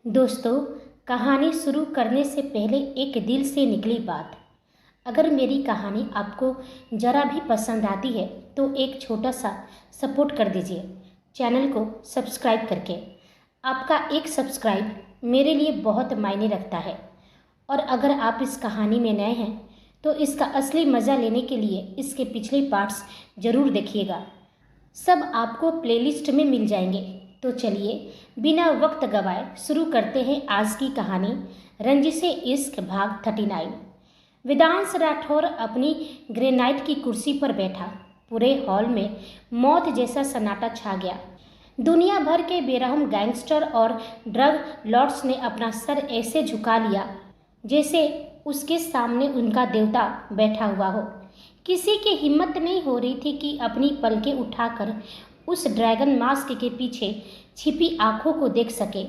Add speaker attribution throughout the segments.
Speaker 1: दोस्तों, कहानी शुरू करने से पहले एक दिल से निकली बात। अगर मेरी कहानी आपको ज़रा भी पसंद आती है तो एक छोटा सा सपोर्ट कर दीजिए, चैनल को सब्सक्राइब करके। आपका एक सब्सक्राइब मेरे लिए बहुत मायने रखता है। और अगर आप इस कहानी में नए हैं तो इसका असली मज़ा लेने के लिए इसके पिछले पार्ट्स ज़रूर देखिएगा। सब आपको प्लेलिस्ट में मिल जाएंगे। तो चलिए बिना वक्त गवाए शुरू करते हैं आज की कहानी, रंजिशे इश्क भाग 39। वेदांश राठौर अपनी ग्रेनाइट की कुर्सी पर बैठा। पूरे हॉल में मौत जैसा सन्नाटा छा गया। दुनिया भर के बेरहम गैंगस्टर और ड्रग लॉर्ड्स ने अपना सर ऐसे झुका लिया जैसे उसके सामने उनका देवता बैठा हुआ हो। किसी की हिम्मत नहीं हो रही थी कि अपनी पलकें उठाकर उस ड्रैगन मास्क के पीछे छिपी आंखों को देख सके।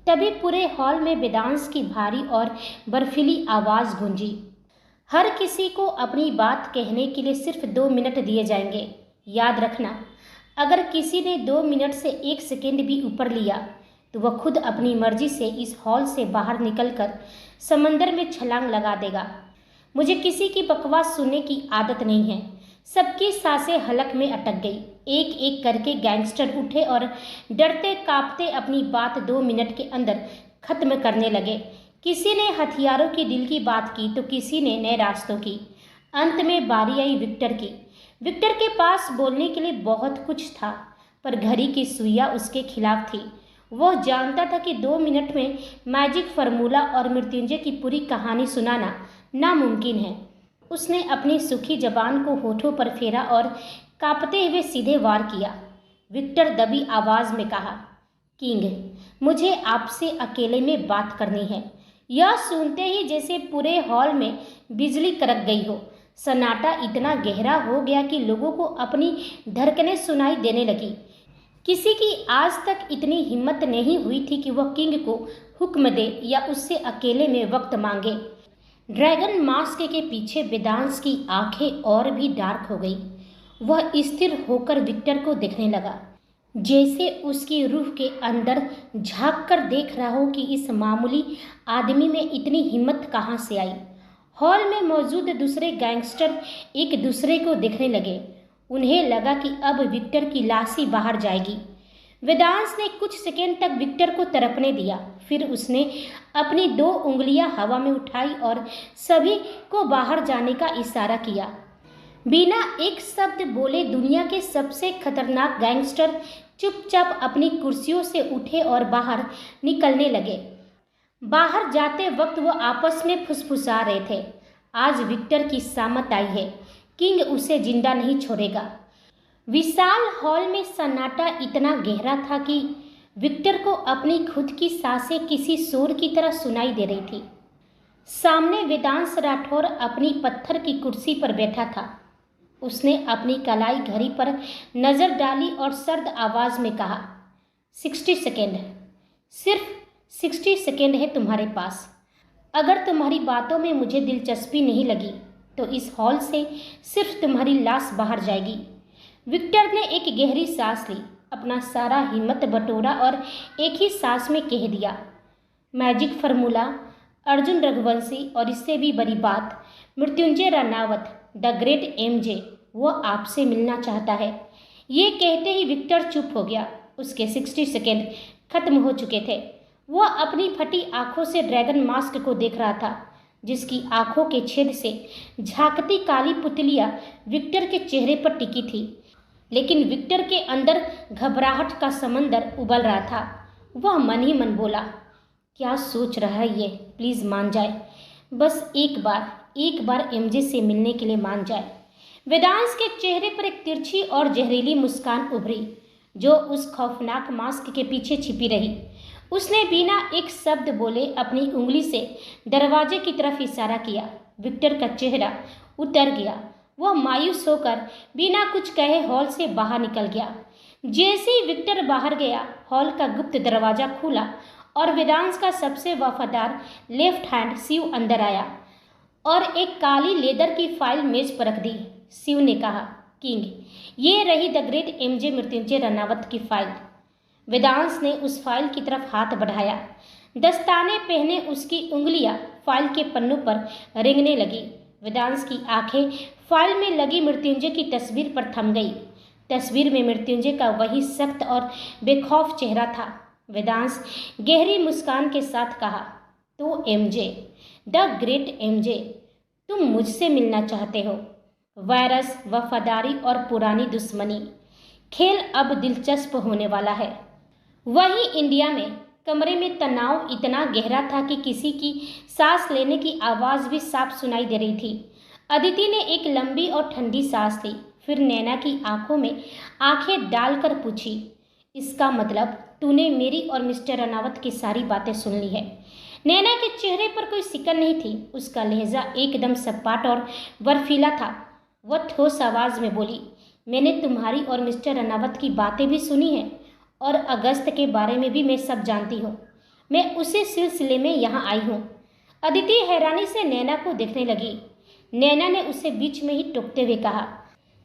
Speaker 1: तभी पूरे हॉल में वेदांश की भारी और बर्फीली आवाज़ गूंजी। हर किसी को अपनी बात कहने के लिए सिर्फ 2 मिनट दिए जाएंगे। याद रखना, अगर किसी ने 2 मिनट से 1 सेकेंड भी ऊपर लिया तो वह खुद अपनी मर्जी से इस हॉल से बाहर निकलकर समंदर में छलांग लगा देगा। मुझे किसी की बकवास सुनने की आदत नहीं है। सबकी सांसें हलक में अटक गई। एक एक करके गैंगस्टर उठे और डरते कांपते अपनी बात 2 मिनट के अंदर खत्म करने लगे। किसी ने हथियारों की डील की बात की तो किसी ने नए रास्तों की। अंत में बारी आई विक्टर की। विक्टर के पास बोलने के लिए बहुत कुछ था, पर घड़ी की सुइयां उसके खिलाफ थी। वह जानता था कि 2 मिनट में मैजिक फार्मूला और मृत्युंजय की पूरी कहानी सुनाना नामुमकिन है। उसने अपनी सूखी जबान को होठों पर फेरा और कांपते हुए सीधे वार किया। विक्टर दबी आवाज में कहा, किंग, मुझे आपसे अकेले में बात करनी है। यह सुनते ही जैसे पूरे हॉल में बिजली कड़क गई हो। सन्नाटा इतना गहरा हो गया कि लोगों को अपनी धड़कनें सुनाई देने लगी। किसी की आज तक इतनी हिम्मत नहीं हुई थी कि वह किंग को हुक्म दे या उससे अकेले में वक्त मांगे। ड्रैगन मास्क के पीछे वेदांश की आंखें और भी डार्क हो गई। वह स्थिर होकर विक्टर को देखने लगा, जैसे उसकी रूह के अंदर झांक कर देख रहा हो कि इस मामूली आदमी में इतनी हिम्मत कहाँ से आई। हॉल में मौजूद दूसरे गैंगस्टर एक दूसरे को देखने लगे। उन्हें लगा कि अब विक्टर की लाश ही बाहर जाएगी। वेदांश ने कुछ सेकंड तक विक्टर को तड़पने दिया। फिर उसने अपनी 2 उंगलियां हवा में उठाई और सभी को बाहर जाने का इशारा किया। बिना एक शब्द बोले दुनिया के सबसे खतरनाक गैंगस्टर चुपचाप अपनी कुर्सियों से उठे और बाहर निकलने लगे। बाहर जाते वक्त वो आपस में फुसफुसा रहे थे, आज विक्टर की सामत आई है, किंग उसे जिंदा नहीं छोड़ेगा। विशाल हॉल में सन्नाटा इतना गहरा था कि विक्टर को अपनी खुद की सांसें किसी शोर की तरह सुनाई दे रही थी। सामने वेदांश राठौर अपनी पत्थर की कुर्सी पर बैठा था। उसने अपनी कलाई घड़ी पर नजर डाली और सर्द आवाज में कहा, 60 सेकेंड, सिर्फ 60 सेकेंड है तुम्हारे पास। अगर तुम्हारी बातों में मुझे दिलचस्पी नहीं लगी तो इस हॉल से सिर्फ तुम्हारी लाश बाहर जाएगी। विक्टर ने एक गहरी सांस ली, अपना सारा हिम्मत बटोरा और एक ही सांस में कह दिया, मैजिक फार्मूला, अर्जुन रघुवंशी और इससे भी बड़ी बात, Mrityunjay Ranaut, the great MJ, वो आपसे मिलना चाहता है। ये कहते ही विक्टर चुप हो गया। उसके 60 सेकेंड खत्म हो चुके थे। वह अपनी फटी आंखों से ड्रैगन मास्क को देख रहा था, जिसकी आंखों के छेद से झांकती काली पुतलियां विक्टर के चेहरे पर टिकी थी। लेकिन विक्टर के अंदर घबराहट का समंदर उबल रहा था। वह मन ही मन बोला, क्या सोच रहा है ये, प्लीज़ मान जाए, बस एक बार एमजे से मिलने के लिए मान जाए। वेदांश के चेहरे पर एक तिरछी और जहरीली मुस्कान उभरी जो उस खौफनाक मास्क के पीछे छिपी रही। उसने बिना एक शब्द बोले अपनी उंगली से दरवाजे की तरफ इशारा किया। विक्टर का चेहरा उतर गया। वह मायूस होकर बिना कुछ कहे हॉल से बाहर निकल गया। जैसे ही विक्टर बाहर गया, हॉल का गुप्त दरवाजा खुला और वेदांश का सबसे वफादार लेफ्ट हैंड शिव अंदर आया और एक काली लेदर की फाइल मेज पर रख दी। शिव ने कहा, किंग, ये रही the great MJ Mrityunjay Ranaut की फाइल। वेदांश ने उस फाइल की तरफ हाथ बढ़ाया। दस्ताने पहने उसकी उंगलियां फाइल के पन्नों पर रेंगने लगी। वेदांश की आंखें फाइल में लगी मृत्युंजय की तस्वीर पर थम गई। तस्वीर में मृत्युंजय का वही सख्त और बेखौफ चेहरा था। वेदांश गहरी मुस्कान के साथ कहा, तो एमजे, द ग्रेट एमजे, तुम मुझसे मिलना चाहते हो। वायरस, वफादारी और पुरानी दुश्मनी, खेल अब दिलचस्प होने वाला है। वहीं इंडिया में कमरे में तनाव इतना गहरा था कि किसी की सांस लेने की आवाज़ भी साफ सुनाई दे रही थी। अदिति ने एक लंबी और ठंडी सांस ली, फिर नैना की आंखों में आंखें डालकर पूछी, इसका मतलब तूने मेरी और मिस्टर अनावत की सारी बातें सुन ली है? नैना के चेहरे पर कोई सिकन नहीं थी। उसका लहजा एकदम सपाट और बर्फीला था। वह ठोस आवाज़ में बोली, मैंने तुम्हारी और मिस्टर अनावत की बातें भी सुनी हैं और अगस्त के बारे में भी मैं सब जानती हूँ। मैं उसी सिलसिले में यहाँ आई हूँ। अदिति हैरानी से नैना को देखने लगी। नैना ने उसे बीच में ही टोकते हुए कहा,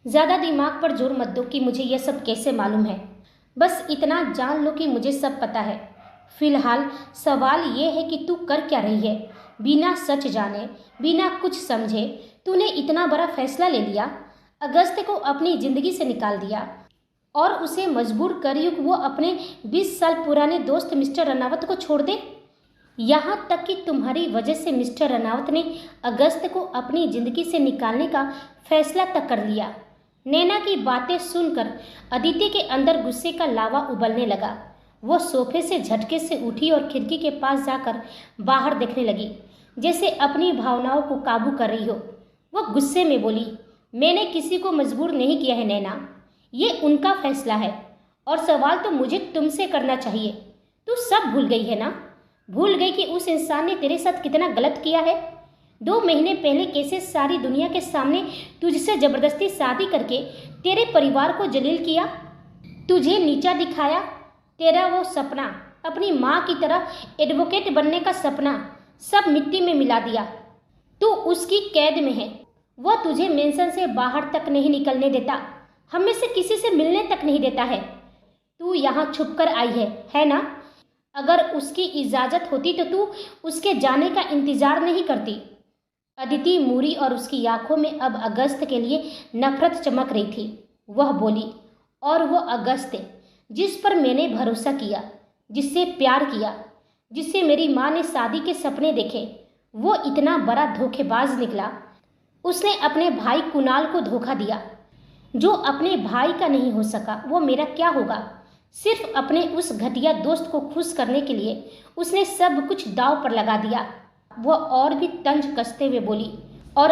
Speaker 1: ज़्यादा दिमाग पर जोर मत दो कि मुझे यह सब कैसे मालूम है। बस इतना जान लो कि मुझे सब पता है। फिलहाल सवाल ये है कि तू कर क्या रही है? बिना सच जाने, बिना कुछ समझे तूने इतना बड़ा फैसला ले लिया। अगस्त को अपनी ज़िंदगी से निकाल दिया और उसे मजबूर करियो कि वो अपने 20 साल पुराने दोस्त मिस्टर अनावत को छोड़ दे। यहाँ तक कि तुम्हारी वजह से मिस्टर अनावत ने अगस्त को अपनी ज़िंदगी से निकालने का फैसला तक कर लिया। नैना की बातें सुनकर अदिति के अंदर गुस्से का लावा उबलने लगा। वो सोफे से झटके से उठी और खिड़की के पास जाकर बाहर देखने लगी, जैसे अपनी भावनाओं को काबू कर रही हो। वो गुस्से में बोली, मैंने किसी को मजबूर नहीं किया है नैना, ये उनका फैसला है और सवाल तो मुझे तुमसे करना चाहिए। तू सब भूल गई है ना? भूल गई कि उस इंसान ने तेरे साथ कितना गलत किया है? 2 महीने पहले कैसे सारी दुनिया के सामने तुझसे ज़बरदस्ती शादी करके तेरे परिवार को जलील किया, तुझे नीचा दिखाया। तेरा वो सपना, अपनी माँ की तरह एडवोकेट बनने का सपना, सब मिट्टी में मिला दिया। तू उसकी कैद में है। वह तुझे मेंशन से बाहर तक नहीं निकलने देता, हम में से किसी से मिलने तक नहीं देता है। तू यहाँ छुप कर आई है ना? अगर उसकी इजाज़त होती तो तू उसके जाने का इंतज़ार नहीं करती। अदिति मूरी और उसकी आंखों में अब अगस्त के लिए नफरत चमक रही थी। वह बोली, और वो अगस्त जिस पर मैंने भरोसा किया, जिससे प्यार किया, जिससे मेरी माँ ने शादी के सपने देखे, वो इतना बड़ा धोखेबाज निकला। उसने अपने भाई कुणाल को धोखा दिया। जो अपने भाई का नहीं हो सका वो मेरा क्या होगा? सिर्फ अपने उस घटिया दोस्त को खुश करने के लिए उसने सब कुछ दांव पर लगा दिया। वह और भी तंज कसते हुए बोली, और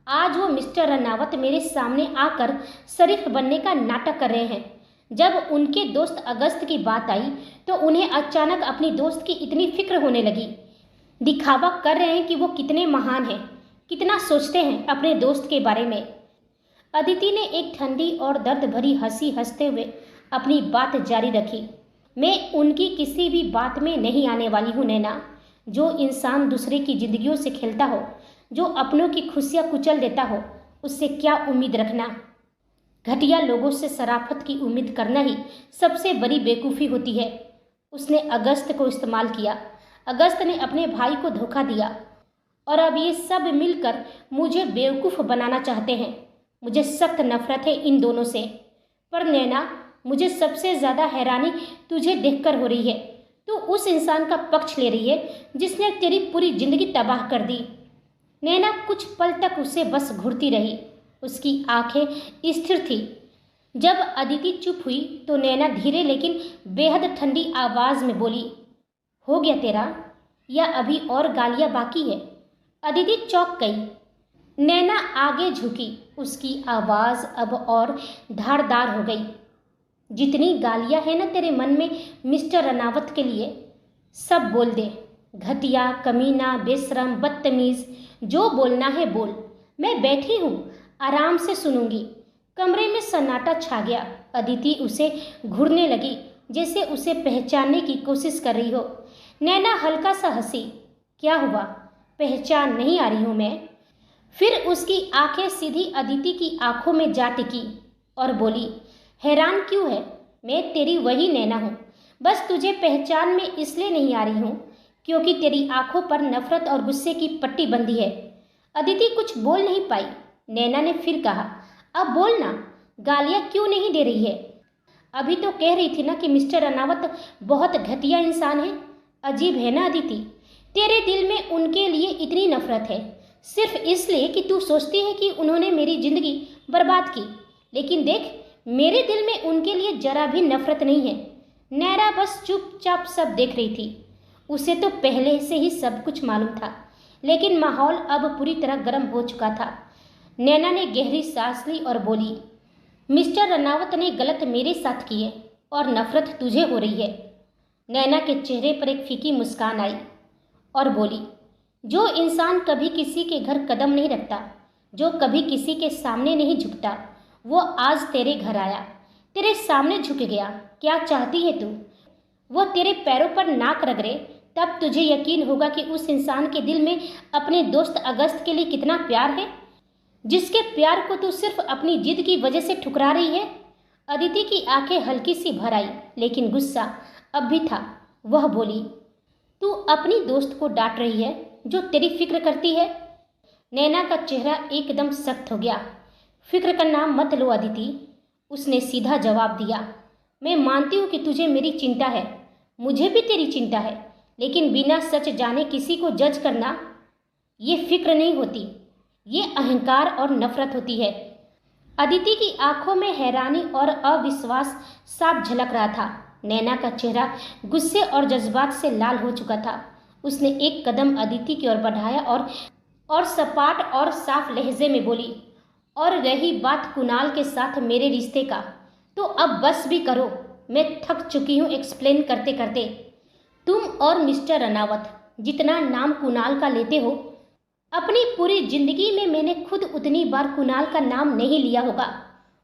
Speaker 1: आज वो मिस्टर अनावत मेरे सामने आकर शरीफ बनने का नाटक कर रहे हैं। जब उनके दोस्त अगस्त की बात आई तो उन्हें अचानक अपनी दोस्त की इतनी फिक्र होने लगी। दिखावा कर रहे हैं कि वो कितने महान हैं, कितना सोचते हैं अपने दोस्त के बारे में। अदिति ने एक ठंडी और दर्द भरी हंसी हंसते हुए अपनी बात जारी रखी। मैं उनकी किसी भी बात में नहीं आने वाली हूँ नैना। जो इंसान दूसरे की जिंदगियों से खेलता हो, जो अपनों की खुशियाँ कुचल देता हो, उससे क्या उम्मीद रखना? घटिया लोगों से शराफत की उम्मीद करना ही सबसे बड़ी बेवकूफ़ी होती है। उसने अगस्त को इस्तेमाल किया, अगस्त ने अपने भाई को धोखा दिया और अब ये सब मिलकर मुझे बेवकूफ़ बनाना चाहते हैं। मुझे सख्त नफरत है इन दोनों से। पर नैना, मुझे सबसे ज़्यादा हैरानी तुझे देखकर हो रही है। तू उस इंसान का पक्ष ले रही है जिसने तेरी पूरी ज़िंदगी तबाह कर दी। नैना कुछ पल तक उसे बस घूरती रही। उसकी आंखें स्थिर थी। जब अदिति चुप हुई तो नैना धीरे लेकिन बेहद ठंडी आवाज़ में बोली, हो गया तेरा, या अभी और गालियाँ बाकी है? अदिति चौंक गई। नैना आगे झुकी। उसकी आवाज़ अब और धारदार हो गई। जितनी गालियाँ हैं ना तेरे मन में मिस्टर अनावत के लिए, सब बोल दे। घटिया, कमीना, बेशरम, बदतमीज़, जो बोलना है बोल। मैं बैठी हूँ, आराम से सुनूंगी। कमरे में सन्नाटा छा गया। अदिति उसे घूरने लगी, जैसे उसे पहचानने की कोशिश कर रही हो। नैना हल्का सा हंसी। क्या हुआ, पहचान नहीं आ रही हूँ मैं? फिर उसकी आंखें सीधी अदिति की आंखों में जा टिकी और बोली, हैरान क्यों है? मैं तेरी वही नैना हूँ, बस तुझे पहचान में इसलिए नहीं आ रही हूँ क्योंकि तेरी आंखों पर नफरत और गुस्से की पट्टी बंधी है। अदिति कुछ बोल नहीं पाई। नैना ने फिर कहा, अब बोल ना, गालियाँ क्यों नहीं दे रही है? अभी तो कह रही थी ना कि मिस्टर रनावत बहुत घटिया इंसान है। अजीब है ना अदिति, तेरे दिल में उनके लिए इतनी नफरत है सिर्फ इसलिए कि तू सोचती है कि उन्होंने मेरी जिंदगी बर्बाद की। लेकिन देख, मेरे दिल में उनके लिए जरा भी नफरत नहीं है। नैना बस चुपचाप सब देख रही थी। उसे तो पहले से ही सब कुछ मालूम था, लेकिन माहौल अब पूरी तरह गर्म हो चुका था। नैना ने गहरी सांस ली और बोली, मिस्टर रनावत ने गलत मेरे साथ की है और नफरत तुझे हो रही है। नैना के चेहरे पर एक फीकी मुस्कान आई और बोली, जो इंसान कभी किसी के घर कदम नहीं रखता, जो कभी किसी के सामने नहीं झुकता, वो आज तेरे घर आया, तेरे सामने झुक गया। क्या चाहती है तू? वो तेरे पैरों पर नाक रगड़े, तब तुझे यकीन होगा कि उस इंसान के दिल में अपने दोस्त अगस्त के लिए कितना प्यार है, जिसके प्यार को तू सिर्फ अपनी जिद की वजह से ठुकरा रही है। अदिति की आंखें हल्की सी भर आई, लेकिन गुस्सा अब भी था। वह बोली, तू अपनी दोस्त को डांट रही है जो तेरी फिक्र करती है? नैना का चेहरा एकदम सख्त हो गया। फिक्र का नाम मत लो अदिति, उसने सीधा जवाब दिया। मैं मानती हूँ कि तुझे मेरी चिंता है, मुझे भी तेरी चिंता है, लेकिन बिना सच जाने किसी को जज करना, ये फिक्र नहीं होती, ये अहंकार और नफरत होती है। अदिति की आंखों में हैरानी और अविश्वास साफ झलक रहा था। नैना का चेहरा गुस्से और जज्बात से लाल हो चुका था। उसने एक कदम अदिति की ओर बढ़ाया और सपाट और साफ लहजे में बोली, और रही बात कुणाल के साथ मेरे रिश्ते का, तो अब बस भी करो, मैं थक चुकी हूँ एक्सप्लेन करते करते। तुम और मिस्टर रनावत जितना नाम कुणाल का लेते हो, अपनी पूरी जिंदगी में मैंने खुद उतनी बार कुणाल का नाम नहीं लिया होगा।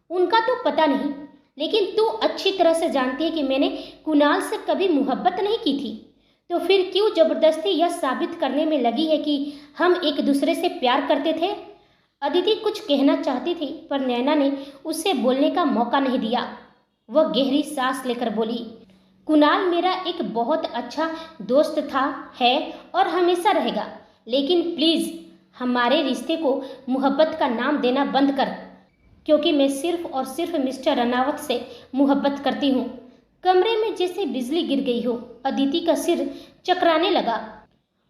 Speaker 1: उनका तो पता नहीं, लेकिन तू अच्छी तरह से जानती है कि मैंने कुणाल से कभी मोहब्बत नहीं की थी। तो फिर क्यों जबरदस्ती यह साबित करने में लगी है कि हम एक दूसरे से प्यार करते थे? अदिति कुछ कहना चाहती थी, पर नैना ने उसे बोलने का मौका नहीं दिया। वह गहरी सांस लेकर बोली, कुणाल मेरा एक बहुत अच्छा दोस्त था, है और हमेशा रहेगा, लेकिन प्लीज़ हमारे रिश्ते को मोहब्बत का नाम देना बंद कर, क्योंकि मैं सिर्फ और सिर्फ मिस्टर रनावत से मोहब्बत करती हूँ। कमरे में जैसे बिजली गिर गई हो, अदिति का सिर चकराने लगा।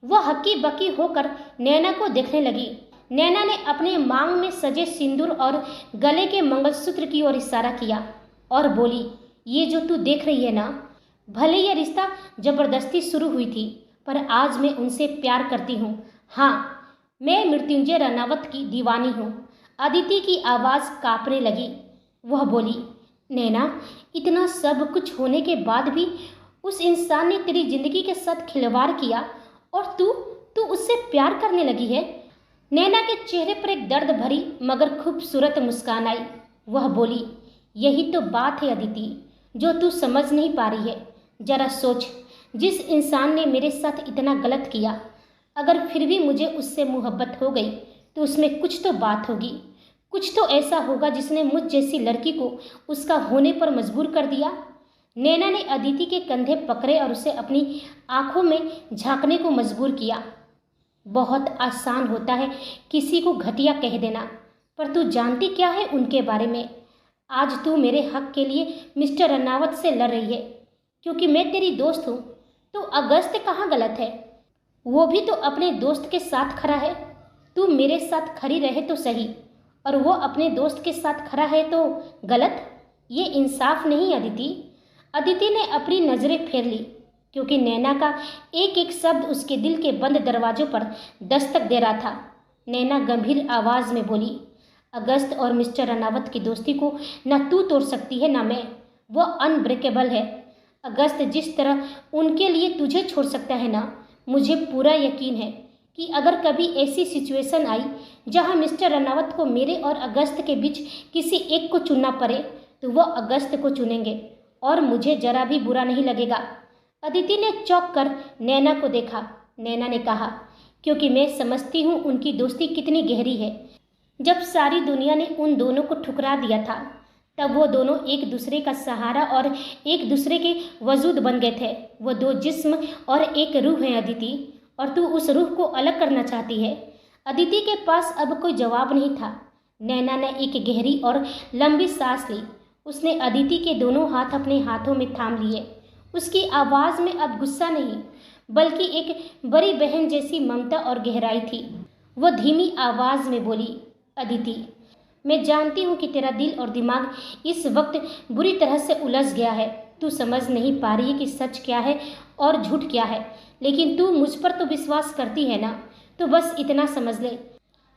Speaker 1: वह हक्की बक्की होकर नैना को देखने लगी। नैना ने अपने मांग में सजे सिंदूर और गले के मंगलसूत्र की ओर इशारा किया और बोली, ये जो तू देख रही है ना, भले यह रिश्ता जबरदस्ती शुरू हुई थी, पर आज मैं उनसे प्यार करती हूँ। हाँ, मैं मृत्युंजय रनावत की दीवानी हूँ। अदिति की आवाज़ कांपने लगी। वह बोली, नैना, इतना सब कुछ होने के बाद भी उस इंसान ने तेरी जिंदगी के साथ खिलवाड़ किया और तू उससे प्यार करने लगी है? नैना के चेहरे पर एक दर्द भरी मगर खूबसूरत मुस्कान आई। वह बोली, यही तो बात है अदिति, जो तू समझ नहीं पा रही है। जरा सोच, जिस इंसान ने मेरे साथ इतना गलत किया, अगर फिर भी मुझे उससे मोहब्बत हो गई तो उसमें कुछ तो बात होगी, कुछ तो ऐसा होगा जिसने मुझ जैसी लड़की को उसका होने पर मजबूर कर दिया। नैना ने अदिति के कंधे पकड़े और उसे अपनी आंखों में झांकने को मजबूर किया। बहुत आसान होता है किसी को घटिया कह देना, पर तू जानती क्या है उनके बारे में? आज तू मेरे हक के लिए मिस्टर रनावत से लड़ रही है क्योंकि मैं तेरी दोस्त हूँ, तो अगस्त कहाँ गलत है? वो भी तो अपने दोस्त के साथ खड़ा है। तू मेरे साथ खड़ी रहे तो सही, और वो अपने दोस्त के साथ खड़ा है तो गलत? ये इंसाफ नहीं अदिति। अदिति ने अपनी नज़रें फेर ली, क्योंकि नैना का एक एक शब्द उसके दिल के बंद दरवाजों पर दस्तक दे रहा था। नैना गंभीर आवाज़ में बोली, अगस्त और मिस्टर रनावत की दोस्ती को न तू तोड़ सकती है न मैं। वो अनब्रेकेबल है। अगस्त जिस तरह उनके लिए तुझे छोड़ सकता है ना, मुझे पूरा यकीन है कि अगर कभी ऐसी सिचुएशन आई जहां मिस्टर रनावत को मेरे और अगस्त के बीच किसी एक को चुनना पड़े, तो वो अगस्त को चुनेंगे और मुझे जरा भी बुरा नहीं लगेगा। अदिति ने चौंक कर नैना को देखा। नैना ने कहा, क्योंकि मैं समझती हूँ उनकी दोस्ती कितनी गहरी है। जब सारी दुनिया ने उन दोनों को ठुकरा दिया था, तब वो दोनों एक दूसरे का सहारा और एक दूसरे के वजूद बन गए थे। वो दो जिस्म और एक रूह है अदिति, और तू उस रूह को अलग करना चाहती है। अदिति के पास अब कोई जवाब नहीं था। नैना ने एक गहरी और लंबी सांस ली। उसने अदिति के दोनों हाथ अपने हाथों में थाम लिए। उसकी आवाज़ में अब गुस्सा नहीं, बल्कि एक बड़ी बहन जैसी ममता और गहराई थी। वो धीमी आवाज़ में बोली, अदिति, मैं जानती हूँ कि तेरा दिल और दिमाग इस वक्त बुरी तरह से उलझ गया है। तू समझ नहीं पा रही है कि सच क्या है और झूठ क्या है, लेकिन तू मुझ पर तो विश्वास करती है ना। तो बस इतना समझ ले,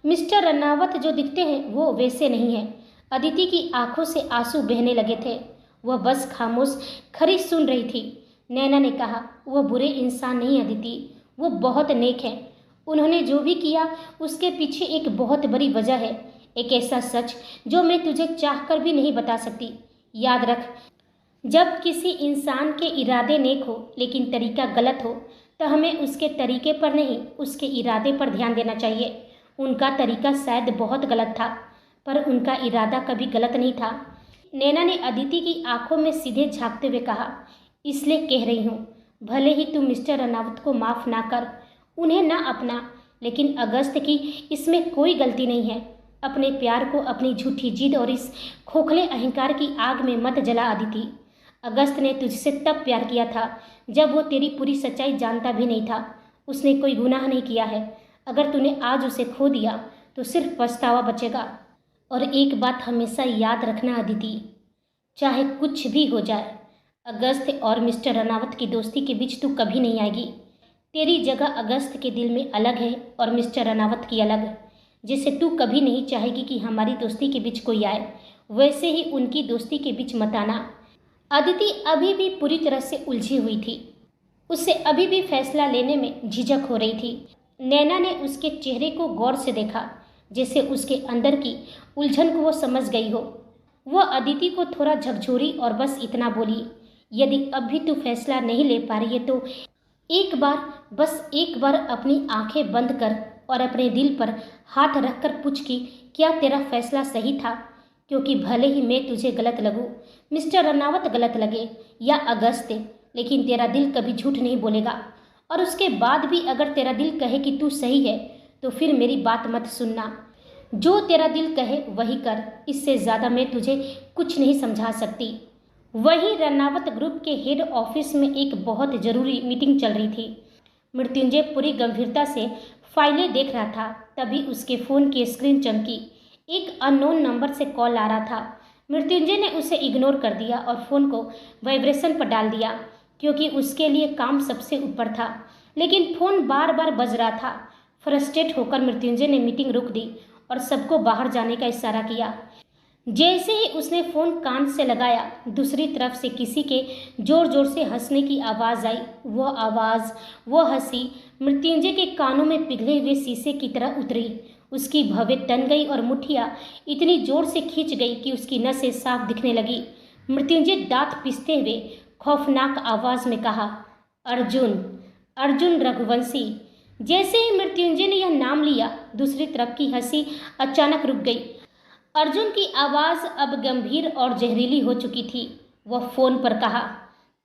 Speaker 1: मिस्टर रनावत जो दिखते हैं वो वैसे नहीं हैं। अदिति की आंखों से आंसू बहने लगे थे। वह बस खामोश खड़ी सुन रही थी। नैना ने कहा, वो बुरे इंसान नहीं अदिति, वो बहुत नेक हैं। उन्होंने जो भी किया उसके पीछे एक बहुत बड़ी वजह है, एक ऐसा सच जो मैं तुझे चाहकर भी नहीं बता सकती। याद रख, जब किसी इंसान के इरादे नेक हो लेकिन तरीका गलत हो, तो हमें उसके तरीके पर नहीं, उसके इरादे पर ध्यान देना चाहिए। उनका तरीका शायद बहुत गलत था, पर उनका इरादा कभी गलत नहीं था। नैना ने अदिति की आंखों में सीधे झांकते हुए कहा, इसलिए कह रही हूँ, भले ही तुम मिस्टर रनावत को माफ़ ना कर, उन्हें ना अपना, लेकिन अगस्त की इसमें कोई गलती नहीं है। अपने प्यार को अपनी झूठी जिद और इस खोखले अहंकार की आग में मत जला अदिति। अगस्त ने तुझसे तब प्यार किया था जब वो तेरी पूरी सच्चाई जानता भी नहीं था। उसने कोई गुनाह नहीं किया है। अगर तूने आज उसे खो दिया तो सिर्फ पछतावा बचेगा। और एक बात हमेशा याद रखना अदिति, चाहे कुछ भी हो जाए, अगस्त और मिस्टर रनावत की दोस्ती के बीच तू कभी नहीं आएगी। तेरी जगह अगस्त के दिल में अलग है और मिस्टर रनावत की अलग। जैसे तू कभी नहीं चाहेगी कि हमारी दोस्ती के बीच कोई आए, वैसे ही उनकी दोस्ती के बीच मत आना। अदिति अभी भी पूरी तरह से उलझी हुई थी। उससे अभी भी फैसला लेने में झिझक हो रही थी। नैना ने उसके चेहरे को गौर से देखा, जैसे उसके अंदर की उलझन को वो समझ गई हो। वह अदिति को थोड़ा झकझोरी और बस इतना बोली, यदि अब भी तू फैसला नहीं ले पा रही है तो बस एक बार अपनी आंखें बंद कर और अपने दिल पर हाथ रखकर पूछ कि क्या तेरा फैसला सही था। क्योंकि भले ही मैं तुझे गलत लगूं, मिस्टर रनावत गलत लगे या अगस्त, लेकिन तेरा दिल कभी झूठ नहीं बोलेगा। और उसके बाद भी अगर तेरा दिल कहे कि तू सही है तो फिर मेरी बात मत सुनना। जो तेरा दिल कहे वही कर, इससे ज़्यादा मैं तुझे कुछ नहीं समझा सकती। वहीं रनावत ग्रुप के हेड ऑफिस में एक बहुत ज़रूरी मीटिंग चल रही थी। मृत्युंजय पूरी गंभीरता से फाइलें देख रहा था। तभी उसके फ़ोन की स्क्रीन चमकी। एक अननोन नंबर से कॉल आ रहा था। मृत्युंजय ने उसे इग्नोर कर दिया और फ़ोन को वाइब्रेशन पर डाल दिया, क्योंकि उसके लिए काम सबसे ऊपर था। लेकिन फ़ोन बार बार बज रहा था। फ्रस्ट्रेट होकर मृत्युंजय ने मीटिंग रोक दी और सबको बाहर जाने का इशारा किया। जैसे ही उसने फ़ोन कान से लगाया, दूसरी तरफ से किसी के ज़ोर ज़ोर से हंसने की आवाज़ आई। वह आवाज़, वह हंसी मृत्युंजय के कानों में पिघले हुए शीशे की तरह उतरी। उसकी भवें तन गई और मुट्ठियाँ इतनी जोर से खींच गई कि उसकी नसें साफ दिखने लगी। मृत्युंजय दांत पीसते हुए खौफनाक आवाज़ में कहा, अर्जुन, अर्जुन रघुवंशी। जैसे ही मृत्युंजय ने यह नाम लिया, दूसरी तरफ की हंसी अचानक रुक गई। अर्जुन की आवाज़ अब गंभीर और जहरीली हो चुकी थी। वह फ़ोन पर कहा,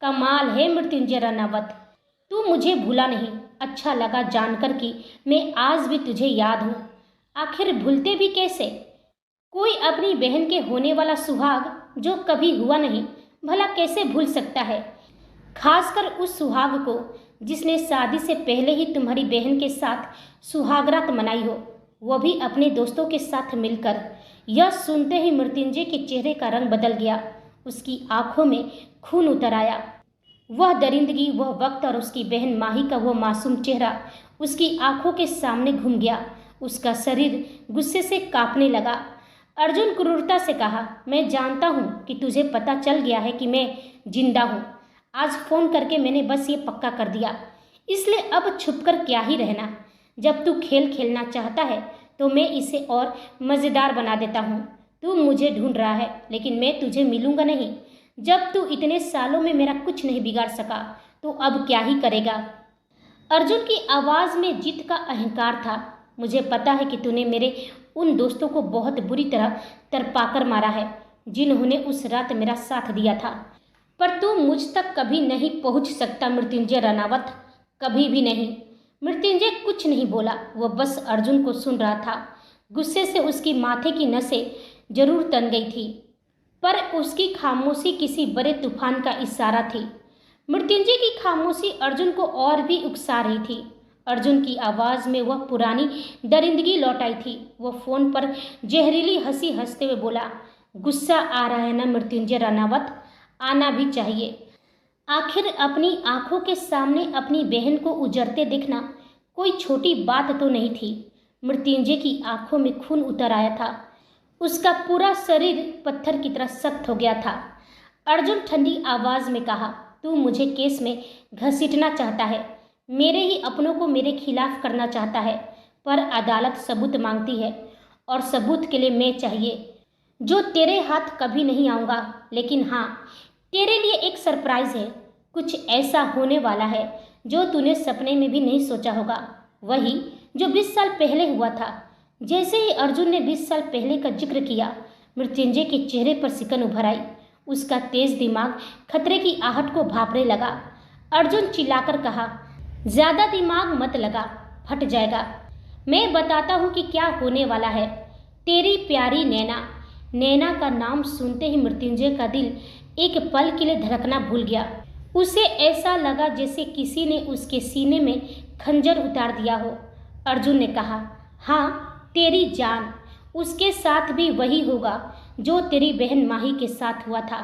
Speaker 1: कमाल है मृत्युंजय रनावत, तू मुझे भूला नहीं। अच्छा लगा जानकर कि मैं आज भी तुझे याद हूँ। आखिर भूलते भी कैसे? कोई अपनी बहन के होने वाला सुहाग जो कभी हुआ नहीं, भला कैसे भूल सकता है? खासकर उस सुहाग को जिसने शादी से पहले ही तुम्हारी बहन के साथ सुहागरात मनाई हो, वह भी अपने दोस्तों के साथ मिलकर। यह सुनते ही मृत्युंजय के चेहरे का रंग बदल गया। उसकी आंखों में खून उतर आया। वह दरिंदगी, वह वक्त और उसकी बहन माही का वह मासूम चेहरा उसकी आंखों के सामने घूम गया। उसका शरीर गुस्से से कांपने लगा। अर्जुन क्रूरता से कहा, मैं जानता हूँ कि तुझे पता चल गया है कि मैं जिंदा हूँ। आज फ़ोन करके मैंने बस ये पक्का कर दिया, इसलिए अब छुपकर क्या ही रहना। जब तू खेल खेलना चाहता है तो मैं इसे और मज़ेदार बना देता हूँ। तू मुझे ढूंढ रहा है, लेकिन मैं तुझे मिलूंगा नहीं। जब तू इतने सालों में मेरा कुछ नहीं बिगाड़ सका तो अब क्या ही करेगा? अर्जुन की आवाज़ में जीत का अहंकार था। मुझे पता है कि तूने मेरे उन दोस्तों को बहुत बुरी तरह तरपाकर मारा है, जिन्होंने उस रात मेरा साथ दिया था। पर तू मुझ तक कभी नहीं पहुंच सकता मृत्युंजय रनावत, कभी भी नहीं। मृत्युंजय कुछ नहीं बोला, वह बस अर्जुन को सुन रहा था। गुस्से से उसकी माथे की नसें जरूर तन गई थी, पर उसकी खामोशी किसी बड़े तूफान का इशारा थी। मृत्युंजय की खामोशी अर्जुन को और भी उकसा रही थी। अर्जुन की आवाज़ में वह पुरानी दरिंदगी लौट आई थी। वह फोन पर जहरीली हंसी हंसते हुए बोला, गुस्सा आ रहा है ना मृत्युंजय रनावत, आना भी चाहिए। आखिर अपनी आंखों के सामने अपनी बहन को उजड़ते देखना कोई छोटी बात तो नहीं थी। मृत्युंजय की आंखों में खून उतर आया था। उसका पूरा शरीर पत्थर की तरह सख्त हो गया था। अर्जुन ठंडी आवाज में कहा, तू मुझे केस में घसीटना चाहता है, मेरे ही अपनों को मेरे खिलाफ करना चाहता है, पर अदालत सबूत मांगती है और सबूत के लिए मैं चाहिए, जो तेरे हाथ कभी नहीं आऊँगा। लेकिन हाँ, तेरे लिए एक सरप्राइज है। कुछ ऐसा होने वाला है जो तूने सपने में भी नहीं सोचा होगा। वही जो 20 साल पहले हुआ था। जैसे ही अर्जुन ने 20 साल पहले का जिक्र किया, मृत्युंजय के चेहरे पर सिकन उभर आई। उसका तेज दिमाग खतरे की आहट को भांपने लगा। अर्जुन चिल्लाकर कहा, ज्यादा दिमाग मत लगा, फट जाएगा। मैं बताता हूँ कि क्या होने वाला है। तेरी प्यारी नैना। नैना का नाम सुनते ही मृत्युंजय का दिल एक पल के लिए धड़कना भूल गया। उसे ऐसा लगा जैसे किसी ने उसके सीने में खंजर उतार दिया हो। अर्जुन ने कहा, हाँ, तेरी जान। उसके साथ भी वही होगा जो तेरी बहन माही के साथ हुआ था।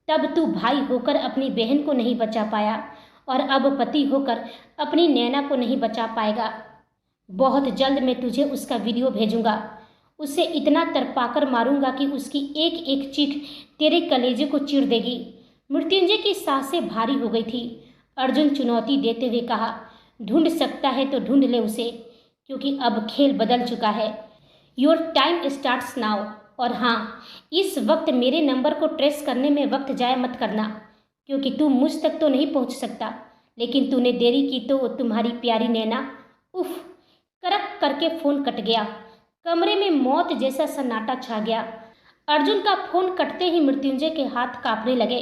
Speaker 1: तब तू भाई होकर अपनी बहन को नहीं बचा पाया और अब पति होकर अपनी नैना को नहीं बचा पाएगा। बहुत जल्द मैं तुझे उसका वीडियो भेजूंगा। उसे इतना तरपाकर मारूंगा कि उसकी एक एक चीख तेरे कलेजे को चीर देगी। मृत्युंजय की सांसें भारी हो गई थी। अर्जुन चुनौती देते हुए कहा, ढूंढ सकता है तो ढूंढ ले उसे, क्योंकि अब खेल बदल चुका है। Your time starts now. और हाँ, इस वक्त मेरे नंबर को ट्रेस करने में वक्त जाया मत करना, क्योंकि तू मुझ तक तो नहीं पहुंच सकता, लेकिन तूने देरी की तो तुम्हारी प्यारी नैना। उफ, करक करके फोन कट गया। कमरे में मौत जैसा सन्नाटा छा गया। अर्जुन का फोन कटते ही मृत्युंजय के हाथ कांपने लगे।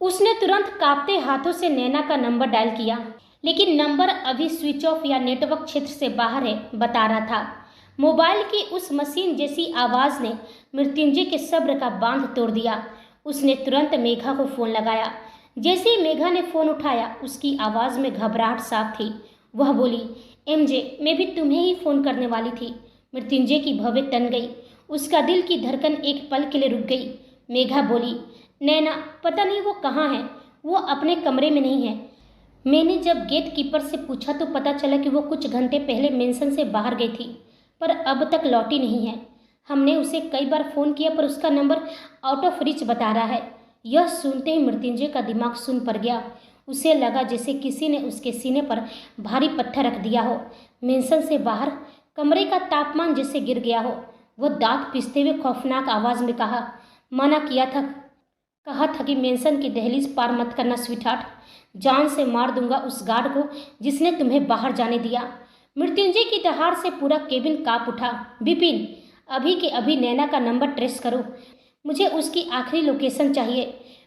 Speaker 1: उसने तुरंत कांपते हाथों से नैना का नंबर डायल किया, लेकिन नंबर अभी स्विच ऑफ या नेटवर्क क्षेत्र से बाहर है बता रहा था। मोबाइल की उस मशीन जैसी आवाज ने मृत्युंजय के सब्र का बांध तोड़ दिया। उसने तुरंत मेघा को फोन लगाया। जैसे ही मेघा ने फोन उठाया, उसकी आवाज में घबराहट साफ थी। वह बोली, एमजे, मैं भी तुम्हें ही फोन करने वाली थी। मृत्युंजय की भवें तन गई। उसका दिल की धड़कन एक पल के लिए रुक गई। मेघा बोली, नैना, पता नहीं वो कहाँ है। वो अपने कमरे में नहीं है। मैंने जब गेट कीपर से पूछा तो पता चला कि वो कुछ घंटे पहले मेंशन से बाहर गई थी, पर अब तक लौटी नहीं है। हमने उसे कई बार फ़ोन किया पर उसका नंबर आउट ऑफ रीच बता रहा है। यह सुनते ही मृत्युंजय का दिमाग सुन पड़ गया। उसे लगा जैसे किसी ने उसके सीने पर भारी पत्थर रख दिया हो। मेंशन से बाहर कमरे का तापमान जैसे गिर गया हो। वह दांत पीसते हुए खौफनाक आवाज़ में कहा, मना किया था, कहा था कि मेंशन की दहलीज पार मत करना स्वीटहार्ट। जान से मार दूंगा उस गार्ड को जिसने तुम्हें बाहर जाने दिया। मृत्युंजय की दहाड़ से पूरा केबिन कांप उठा। विपिन, अभी के अभी नैना का नंबर ट्रेस करो, मुझे उसकी आखिरी लोकेशन चाहिए।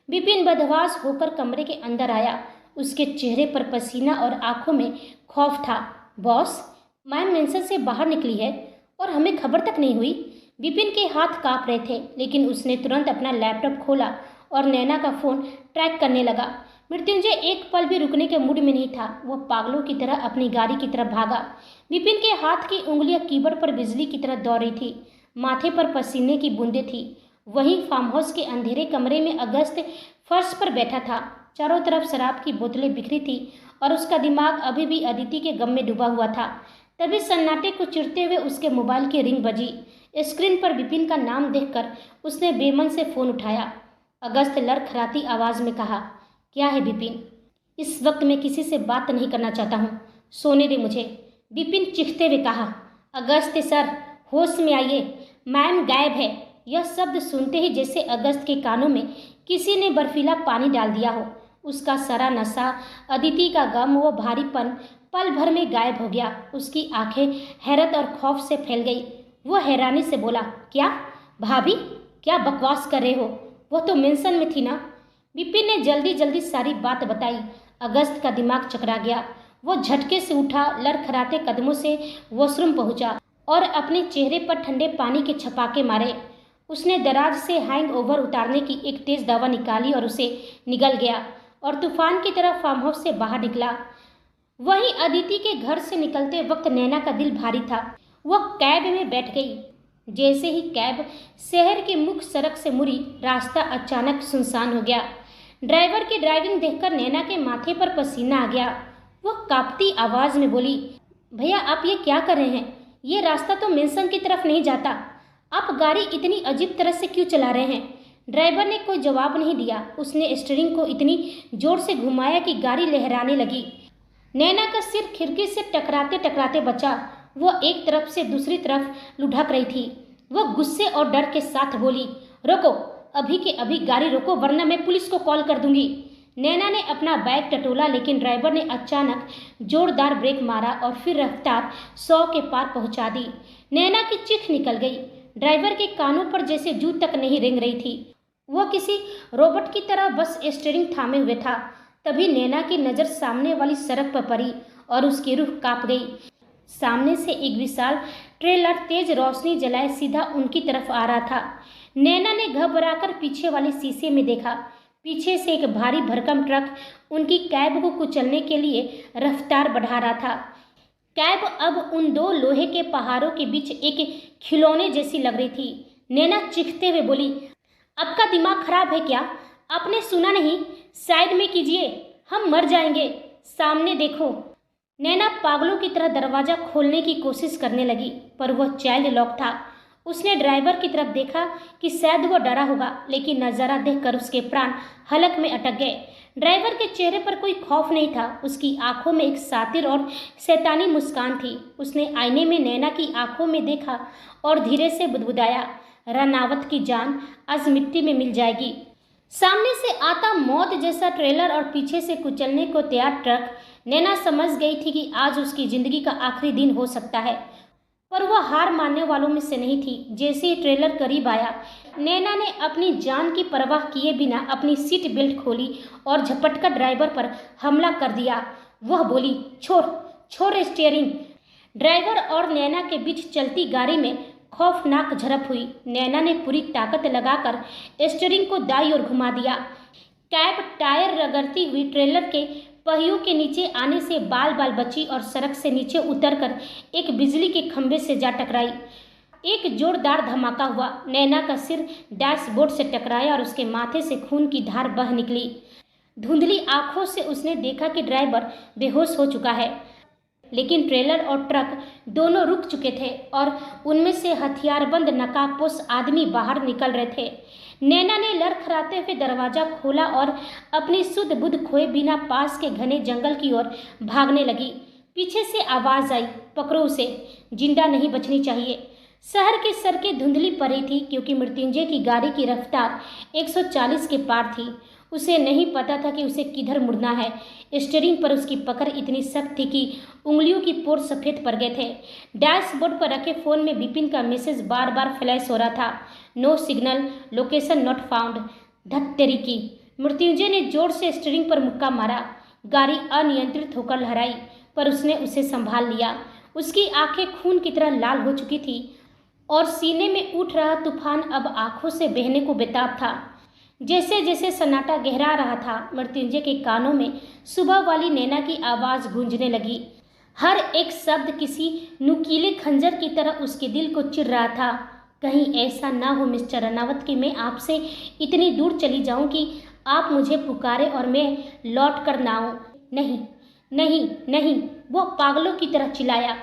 Speaker 1: विपिन बदहवास होकर कमरे के अंदर आया। उसके चेहरे पर पसीना और आंखों में खौफ था। बॉस, मैम मेंशन से बाहर निकली है और हमें खबर तक नहीं हुई। विपिन के हाथ कांप रहे थे, लेकिन उसने तुरंत अपना लैपटॉप खोला और नैना का फ़ोन ट्रैक करने लगा। मृत्युंजय एक पल भी रुकने के मूड में नहीं था। वह पागलों की तरह अपनी गाड़ी की तरफ भागा। विपिन के हाथ की उंगलियां कीबोर्ड पर बिजली की तरह दौड़ रही थी। माथे पर पसीने की बूंदें थी। वहीं फार्म हाउस के अंधेरे कमरे में अगस्त फर्श पर बैठा था। चारों तरफ शराब की बोतलें बिखरी थी और उसका दिमाग अभी भी अदिति के गम में डूबा हुआ था। तभी सन्नाटे को चिरते हुए उसके मोबाइल की रिंग बजी। स्क्रीन पर विपिन का नाम देखकर उसने बेमन से फ़ोन उठाया। अगस्त लड़खड़ाती आवाज़ में कहा, क्या है विपिन? इस वक्त मैं किसी से बात नहीं करना चाहता हूँ, सोने दे मुझे। विपिन चीखते हुए कहा, अगस्त सर, होश में आइए, मैम गायब है। यह शब्द सुनते ही जैसे अगस्त के कानों में किसी ने बर्फीला पानी डाल दिया हो। उसका सारा नशा, अदिति का गम, वो भारीपन पल भर में गायब हो गया। उसकी आंखें हैरत और खौफ से फैल गई। वह हैरानी से बोला, क्या भाभी, क्या बकवास कर रहे हो? वो तो मेंशन में थी ना। विपिन ने जल्दी जल्दी सारी बात बताई। अगस्त का दिमाग चकरा गया। वो झटके से उठा, लड़खड़ाते कदमों से वॉशरूम पहुंचा और अपने चेहरे पर ठंडे पानी के छपाके मारे। उसने दराज से हैंगओवर उतारने की एक तेज दवा निकाली और उसे निगल गया और तूफान की तरह फार्म हाउस से बाहर निकला। वहीं अदिति के घर से निकलते वक्त नैना का दिल भारी था। वह कैब में बैठ गई। जैसे ही कैब शहर के मुख्य सड़क से मुड़ी, रास्ता अचानक सुनसान हो गया। ड्राइवर की ड्राइविंग देखकर नैना के माथे पर पसीना आ गया। वह कांपती आवाज में बोली, भैया आप ये क्या कर रहे हैं? ये रास्ता तो मेंशन की तरफ नहीं जाता। आप गाड़ी इतनी अजीब तरह से क्यों चला रहे हैं? ड्राइवर ने कोई जवाब नहीं दिया। उसने स्टीयरिंग को इतनी जोर से घुमाया कि गाड़ी लहराने लगी। नैना का सिर खिड़की से टकराते टकराते बचा। वह एक तरफ से दूसरी तरफ लुढ़क रही थी। वह गुस्से और डर के साथ बोली, रोको, अभी के अभी गाड़ी रोको वरना मैं पुलिस को कॉल कर दूंगी। नैना ने अपना बैग टटोला, लेकिन ड्राइवर ने अचानक जोरदार ब्रेक मारा और फिर रफ्तार 100 के पार पहुंचा दी। नैना की चीख निकल गई। ड्राइवर के कानों पर जैसे जू तक नहीं रेंग रही थी। वह किसी रोबोट की तरह बस स्टीयरिंग थामे हुए था। तभी नैना की नज़र सामने वाली सड़क पर पड़ी और उसकी रूह कांप गई। सामने से एक विशाल ट्रेलर तेज रोशनी जलाए सीधा उनकी तरफ आ रहा था। नैना ने घबराकर पीछे वाले शीशे में देखा। पीछे से एक भारी भरकम ट्रक उनकी कैब को कुचलने के लिए रफ्तार बढ़ा रहा था। कैब अब उन दो लोहे के पहाड़ों के बीच एक खिलौने जैसी लग रही थी। नैना चीखते हुए बोली, आपका दिमाग खराब है क्या? आपने सुना नहीं? साइड में कीजिए, हम मर जाएंगे। सामने देखो। नैना पागलों की तरह दरवाज़ा खोलने की कोशिश करने लगी, पर वह चाइल्ड लॉक था। उसने ड्राइवर की तरफ देखा कि शायद वह डरा होगा, लेकिन नज़ारा देखकर उसके प्राण हलक में अटक गए। ड्राइवर के चेहरे पर कोई खौफ नहीं था। उसकी आंखों में एक सातिर और शैतानी मुस्कान थी। उसने आईने में नैना की आंखों में देखा और धीरे से बुदबुदाया, रनावत की जान आज मिट्टी में मिल जाएगी। सामने से आता मौत जैसा ट्रेलर और पीछे से कुचलने को तैयार ट्रक। नैना समझ गई थी कि आज उसकी जिंदगी का आखिरी दिन हो सकता है, पर वह हार मानने वालों में से नहीं थी। जैसे ही ट्रेलर करीब आया, नैना ने अपनी जान की परवाह किए बिना अपनी सीट बेल्ट खोली और झपटकर ड्राइवर पर हमला कर दिया। वह बोली, छोड़ छोड़ स्टीयरिंग। ड्राइवर और नैना के बीच चलती गाड़ी में खौफनाक झड़प हुई। नैना ने पूरी ताकत लगाकर स्टीयरिंग को दाईं ओर घुमा दिया। कैब टायर रगड़ती हुई ट्रेलर के पहियों के नीचे आने से बाल बाल बची और सड़क से नीचे उतरकर एक बिजली के खंभे से जा टकराई। एक जोरदार धमाका हुआ। नैना का सिर डैशबोर्ड से टकराया और उसके माथे से खून की धार बह निकली। धुंधली आंखों से उसने देखा कि ड्राइवर बेहोश हो चुका है, लेकिन ट्रेलर और ट्रक दोनों रुक चुके थे और उनमें से हथियारबंद नकाबपोश आदमी बाहर निकल रहे थे। नैना ने लड़खड़ाते हुए दरवाज़ा खोला और अपनी सुध बुध खोए बिना पास के घने जंगल की ओर भागने लगी। पीछे से आवाज़ आई, पकड़ो उसे, जिंदा नहीं बचनी चाहिए। शहर की सड़कें धुंधली पड़ी थी क्योंकि मृत्युंजय की गाड़ी की रफ्तार 140 के पार थी। उसे नहीं पता था कि उसे किधर मुड़ना है। स्टीयरिंग पर उसकी पकड़ इतनी सख्त थी कि उंगलियों की पोर सफ़ेद पड़ गए थे। डैशबोर्ड पर रखे फ़ोन में विपिन का मैसेज बार बार फ्लैश हो रहा था, no signal, location not found. धत तेरी की। मृत्युंजय ने जोर से स्टीयरिंग पर मुक्का मारा। गाड़ी अनियंत्रित होकर लहराई, पर उसने उसे संभाल लिया। उसकी आंखें खून की तरह लाल हो चुकी थी और सीने में उठ रहा तूफान अब आंखों से बहने को बेताब था। जैसे जैसे सन्नाटा गहरा रहा था, मृत्युंजय के कानों में सुबह वाली नैना की आवाज़ गूंजने लगी। हर एक शब्द किसी नुकीले खंजर की तरह उसके दिल को चिर रहा था। कहीं ऐसा ना हो मिस्टर रनावत कि मैं आपसे इतनी दूर चली जाऊं कि आप मुझे पुकारे और मैं लौट कर ना आऊं। नहीं नहीं नहीं, वो पागलों की तरह चिल्लाया।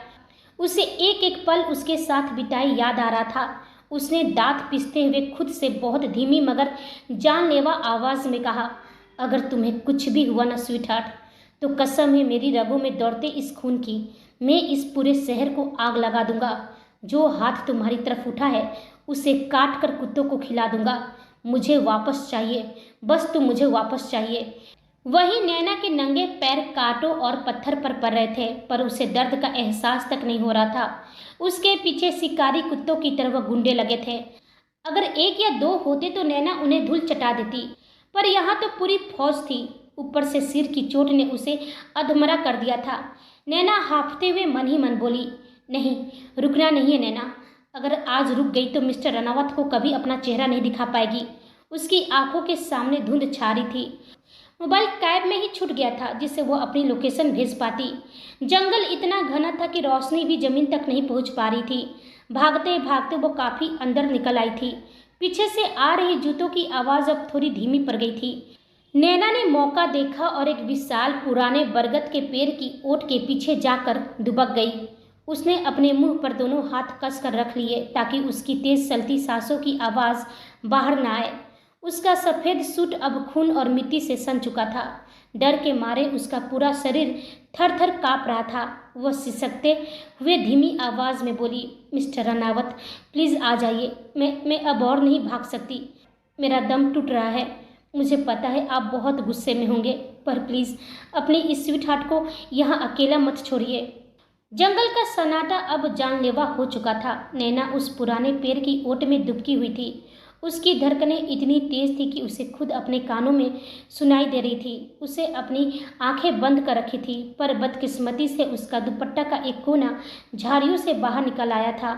Speaker 1: उसे एक एक पल उसके साथ बिताई याद आ रहा था। उसने दांत पीसते हुए खुद से बहुत धीमी मगर जानलेवा आवाज़ में कहा, अगर तुम्हें कुछ भी हुआ ना स्वीटहार्ट, तो कसम है मेरी रगों में दौड़ते इस खून की, मैं इस पूरे शहर को आग लगा दूंगा। जो हाथ तुम्हारी तरफ उठा है उसे काट कर कुत्तों को खिला दूंगा। मुझे वापस चाहिए, बस तुम मुझे वापस चाहिए। वहीं नैना के नंगे पैर कांटों और पत्थर पर पड़ रहे थे, पर उसे दर्द का एहसास तक नहीं हो रहा था। उसके पीछे शिकारी कुत्तों की तरह वह गुंडे लगे थे। अगर एक या दो होते तो नैना उन्हें धूल चटा देती, पर यहाँ तो पूरी फौज थी। ऊपर से सिर की चोट ने उसे अधमरा कर दिया था। नैना हांफते हुए मन ही मन बोली, नहीं, रुकना नहीं है नैना। अगर आज रुक गई तो मिस्टर रनावत को कभी अपना चेहरा नहीं दिखा पाएगी। उसकी आंखों के सामने धुंध छा रही थी। मोबाइल कैब में ही छूट गया था, जिससे वो अपनी लोकेशन भेज पाती। जंगल इतना घना था कि रोशनी भी जमीन तक नहीं पहुंच पा रही थी। भागते भागते वो काफी अंदर निकल आई थी। पीछे से आ रही जूतों की आवाज अब थोड़ी धीमी पड़ गई थी। नैना ने मौका देखा और एक विशाल पुराने बरगद के पेड़ की ओट के पीछे जाकर दुबक गई। उसने अपने मुंह पर दोनों हाथ कसकर रख लिए ताकि उसकी तेज चलती सांसों की आवाज बाहर न आए। उसका सफेद सूट अब खून और मिट्टी से सन चुका था। डर के मारे उसका पूरा शरीर थर थर काँप रहा था। वह सिसकते हुए धीमी आवाज में बोली, मिस्टर रनावत, प्लीज़ आ जाइए। मैं अब और नहीं भाग सकती। मेरा दम टूट रहा है। मुझे पता है आप बहुत गुस्से में होंगे, पर प्लीज़ अपनी इस स्वीट हार्ट को यहाँ अकेला मत छोड़िए। जंगल का सन्नाटा अब जानलेवा हो चुका था। नैना उस पुराने पेड़ की ओट में दुबकी हुई थी। उसकी धड़कनें इतनी तेज थी कि उसे खुद अपने कानों में सुनाई दे रही थी। उसे अपनी आंखें बंद कर रखी थी, पर बदकिस्मती से उसका दुपट्टा का एक कोना झाड़ियों से बाहर निकल आया था।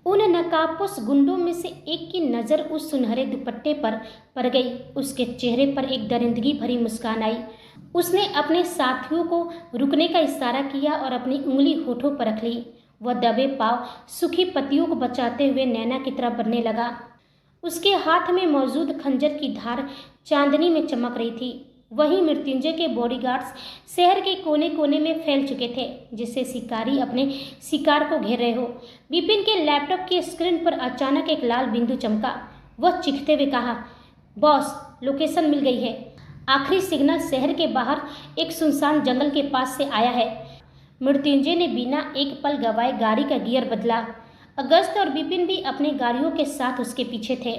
Speaker 1: उन नकाबपोश गुंडों में से एक की नज़र उस सुनहरे दुपट्टे पर पड़ गई। उसके चेहरे पर एक दरिंदगी भरी मुस्कान आई। उसने अपने साथियों को रुकने का इशारा किया और अपनी उंगली होठों पर रख ली। वह दबे पांव सूखी पत्तियों को बचाते हुए नैना की तरफ बढ़ने लगा। उसके हाथ में मौजूद खंजर की धार चांदनी में चमक रही थी। वहीं मृत्युंजय के बॉडीगार्ड्स शहर के कोने कोने में फैल चुके थे, जिससे शिकारी अपने शिकार को घेर रहे हो। विपिन के लैपटॉप की स्क्रीन पर अचानक एक लाल बिंदु चमका। वह चीखते हुए कहा, बॉस, लोकेशन मिल गई है। आखिरी सिग्नल शहर के बाहर एक सुनसान जंगल के पास से आया है। मृत्युंजय ने बिना एक पल गवाए गाड़ी का गियर बदला। अगस्त और विपिन भी अपने गाड़ियों के साथ उसके पीछे थे।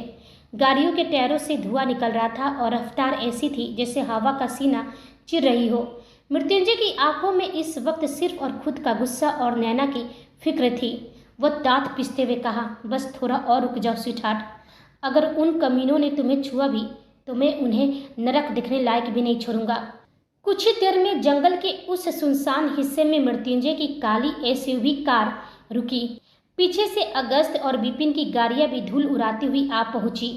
Speaker 1: गाड़ियों के टायरों से धुआं निकल रहा था और रफ्तार ऐसी थी जैसे हवा का सीना चिर रही हो। मृत्युंजय की आंखों में इस वक्त सिर्फ और खुद का गुस्सा और नैना की फिक्र थी। वह दांत पीसते हुए कहा, बस थोड़ा और रुक जाओ स्वीटहार्ट। अगर उन कमीनों ने तुम्हें छुआ भी तो मैं उन्हें नरक दिखने लायक भी नहीं छोड़ूंगा। कुछ ही देर में जंगल के उस सुनसान हिस्से में मृत्युंजय की काली एसयूवी कार रुकी। पीछे से अगस्त और विपिन की गाड़ियां भी धूल उड़ाती हुई आ पहुंची।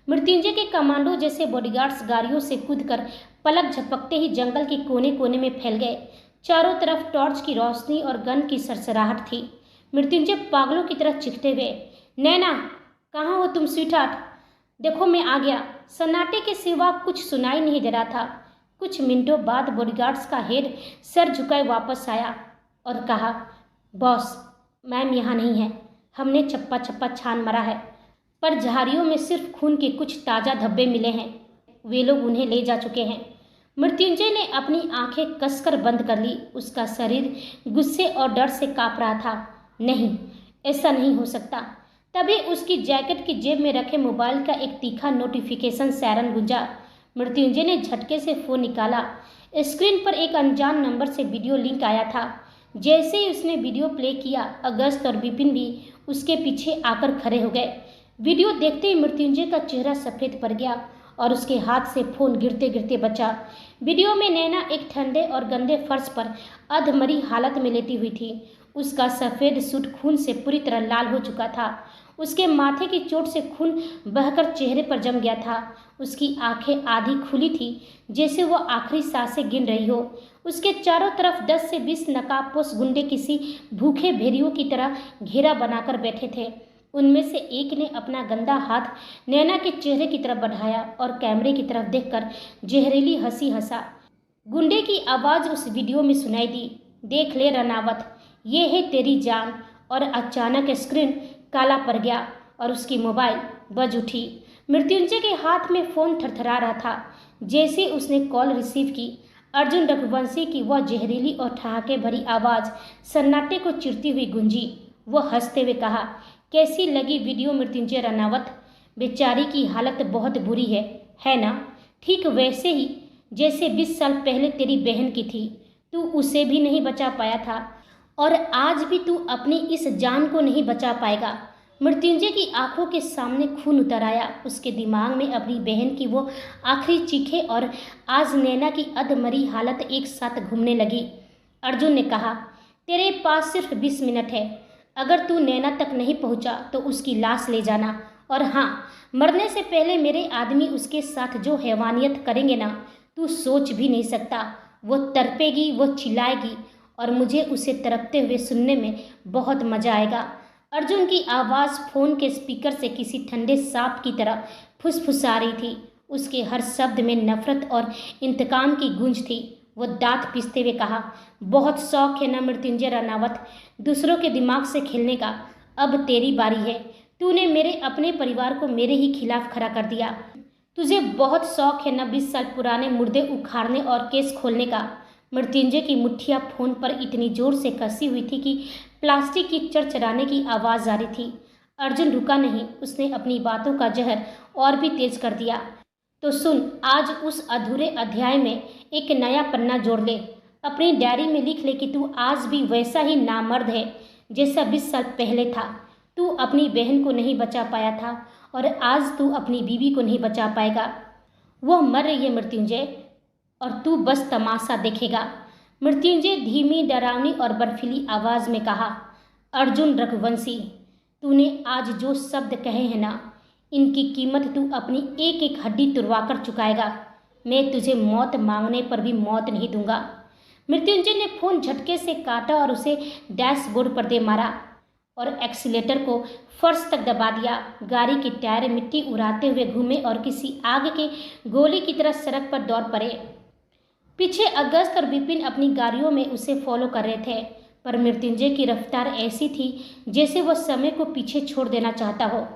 Speaker 1: मृत्युंजय के कमांडो जैसे बॉडीगार्ड्स गाड़ियों से कूदकर पलक झपकते ही जंगल के कोने कोने में फैल गए। चारों तरफ टॉर्च की रोशनी और गन की सरसराहट थी। मृत्युंजय पागलों की तरह चीखते हुए, नैना, कहाँ हो तुम स्वीटहार्ट? देखो मैं आ गया। सन्नाटे के सिवा कुछ सुनाई नहीं दे रहा था। कुछ मिनटों बाद बॉडीगार्ड्स का हेड सर झुकाए वापस आया और कहा, बॉस, मैम यहाँ नहीं है। हमने चप्पा चप्पा छान मारा है, पर झाड़ियों में सिर्फ खून के कुछ ताज़ा धब्बे मिले हैं। वे लोग उन्हें ले जा चुके हैं। मृत्युंजय ने अपनी आंखें कसकर बंद कर ली। उसका शरीर गुस्से और डर से कांप रहा था। नहीं, ऐसा नहीं हो सकता। तभी उसकी जैकेट की जेब में रखे मोबाइल का एक तीखा नोटिफिकेशन सायरन गूंजा। मृत्युंजय ने झटके से फ़ोन निकाला। स्क्रीन पर एक अनजान नंबर से वीडियो लिंक आया था। जैसे ही उसने वीडियो प्ले किया, अगस्त और विपिन भी उसके पीछे आकर खड़े हो गए। वीडियो देखते ही मृत्युंजय का चेहरा सफ़ेद पड़ गया और उसके हाथ से फ़ोन गिरते गिरते बचा। वीडियो में नैना एक ठंडे और गंदे फर्श पर अधमरी हालत में लेटी हुई थी। उसका सफ़ेद सूट खून से पूरी तरह लाल हो चुका था। उसके माथे की चोट से खून बहकर चेहरे पर जम गया था। उसकी आंखें आधी खुली थी, जैसे वो आखिरी सांसें गिन रही हो। उसके चारों तरफ 10 से 20 नकाबपोश गुंडे किसी भूखे भेड़ियों की तरह घेरा बनाकर बैठे थे। उनमें से एक ने अपना गंदा हाथ नैना के चेहरे की तरफ बढ़ाया और कैमरे की तरफ देखकर जहरीली हंसी हंसा। गुंडे की आवाज़ उस वीडियो में सुनाई दी, देख ले रनावत, ये है तेरी जान। और अचानक स्क्रीन काला पड़ गया और उसकी मोबाइल बज उठी। मृत्युंजय के हाथ में फ़ोन थरथरा रहा था। जैसे उसने कॉल रिसीव की, अर्जुन रघुवंशी की वह जहरीली और ठहाके भरी आवाज़ सन्नाटे को चिरती हुई गूंजी। वह हंसते हुए कहा, कैसी लगी वीडियो मृत्युंजय रनावत? बेचारी की हालत बहुत बुरी है ना? ठीक वैसे ही जैसे 20 साल पहले तेरी बहन की थी। तू उसे भी नहीं बचा पाया था और आज भी तू अपनी इस जान को नहीं बचा पाएगा। मृत्युंजय की आंखों के सामने खून उतर आया। उसके दिमाग में अपनी बहन की वो आखिरी चीखें और आज नैना की अधमरी हालत एक साथ घूमने लगी। अर्जुन ने कहा, तेरे पास सिर्फ 20 मिनट है। अगर तू नैना तक नहीं पहुंचा तो उसकी लाश ले जाना, और हाँ, मरने से पहले मेरे आदमी उसके साथ जो हैवानियत करेंगे ना, तू सोच भी नहीं सकता। वो तड़पेगी, वो चिल्लाएगी, और मुझे उसे तड़पते हुए सुनने में बहुत मजा आएगा। अर्जुन की आवाज़ फोन के स्पीकर से किसी ठंडे सांप की तरह फुसफुसा रही थी। उसके हर शब्द में नफरत और इंतकाम की गूंज थी। वो दांत पीसते हुए कहा, बहुत शौक है ना मृत्युंजय रनावत, दूसरों के दिमाग से खेलने का। अब तेरी बारी है। तूने मेरे अपने परिवार को मेरे ही खिलाफ खड़ा कर दिया। तुझे बहुत शौक है ना 20 साल पुराने मुर्दे उखाड़ने और केस खोलने का। मृत्युंजय की मुट्ठियां फोन पर इतनी जोर से कसी हुई थी कि प्लास्टिक की चरचराने की आवाज़ आ रही थी। अर्जुन रुका नहीं। उसने अपनी बातों का जहर और भी तेज कर दिया। तो सुन, आज उस अधूरे अध्याय में एक नया पन्ना जोड़ ले। अपनी डायरी में लिख ले कि तू आज भी वैसा ही नामर्द है जैसा 20 साल पहले था। तू अपनी बहन को नहीं बचा पाया था, और आज तू अपनी बीवी को नहीं बचा पाएगा। वो मर रही है मृत्युंजय, और तू बस तमाशा देखेगा। मृत्युंजय धीमी, डरावनी और बर्फीली आवाज़ में कहा, अर्जुन रघुवंशी, तूने आज जो शब्द कहे हैं ना, इनकी कीमत तू अपनी एक एक हड्डी तुड़वा कर चुकाएगा। मैं तुझे मौत मांगने पर भी मौत नहीं दूंगा। मृत्युंजय ने फोन झटके से काटा और उसे डैशबोर्ड पर दे मारा और एक्सीलेटर को फर्श तक दबा दिया। गाड़ी के टायर मिट्टी उड़ाते हुए घूमे और किसी आग के गोली की तरह सड़क पर दौड़ पड़े। पीछे अगस्त और विपिन अपनी गाड़ियों में उसे फॉलो कर रहे थे, पर मृत्युंजय की रफ्तार ऐसी थी जैसे वह समय को पीछे छोड़ देना चाहता हो।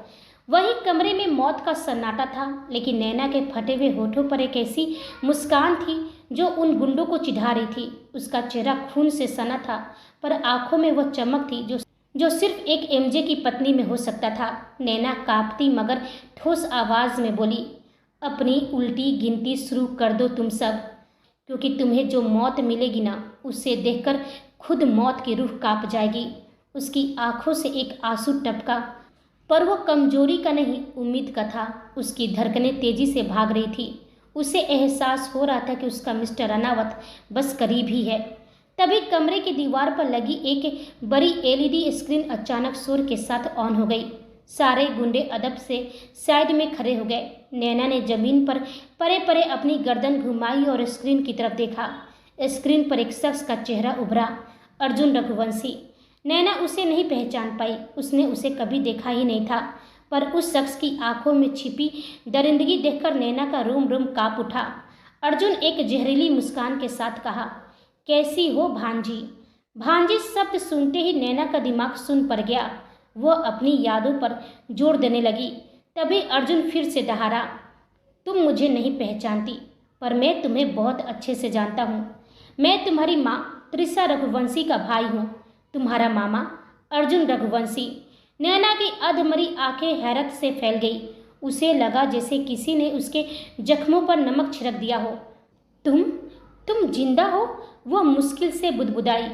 Speaker 1: वही कमरे में मौत का सन्नाटा था, लेकिन नैना के फटे हुए होठों पर एक ऐसी मुस्कान थी जो उन गुंडों को चिढ़ा रही थी। उसका चेहरा खून से सना था, पर आंखों में वह चमक थी जो सिर्फ एक एमजे की पत्नी में हो सकता था। नैना कांपती मगर ठोस आवाज में बोली, अपनी उल्टी गिनती शुरू कर दो तुम सब, क्योंकि तुम्हें जो मौत मिलेगी ना, उसे देखकर खुद मौत की रूह कांप जाएगी। उसकी आंखों से एक आंसू टपका, पर वो कमजोरी का नहीं, उम्मीद का था। उसकी धड़कनें तेजी से भाग रही थी। उसे एहसास हो रहा था कि उसका मिस्टर अनावत बस करीब ही है। तभी कमरे की दीवार पर लगी एक बड़ी एलईडी स्क्रीन अचानक शोर के साथ ऑन हो गई। सारे गुंडे अदब से साइड में खड़े हो गए। नैना ने जमीन पर परे परे अपनी गर्दन घुमाई और स्क्रीन की तरफ देखा। स्क्रीन पर एक शख्स का चेहरा उभरा, अर्जुन रघुवंशी। नैना उसे नहीं पहचान पाई। उसने उसे कभी देखा ही नहीं था, पर उस शख्स की आंखों में छिपी दरिंदगी देखकर नैना का रोम रोम कांप उठा। अर्जुन एक जहरीली मुस्कान के साथ कहा, कैसी हो भांजी। भांजी शब्द सुनते ही नैना का दिमाग सुन पड़ गया। वह अपनी यादों पर जोर देने लगी। तभी अर्जुन फिर से दहाड़ा, तुम मुझे नहीं पहचानती, पर मैं तुम्हें बहुत अच्छे से जानता हूँ। मैं तुम्हारी माँ त्रिशा रघुवंशी का भाई हूँ, तुम्हारा मामा अर्जुन रघुवंशी। नैना की अधमरी आंखें हैरत से फैल गई। उसे लगा जैसे किसी ने उसके जख्मों पर नमक छिड़क दिया हो। तुम जिंदा हो? वह मुश्किल से बुदबुदाई।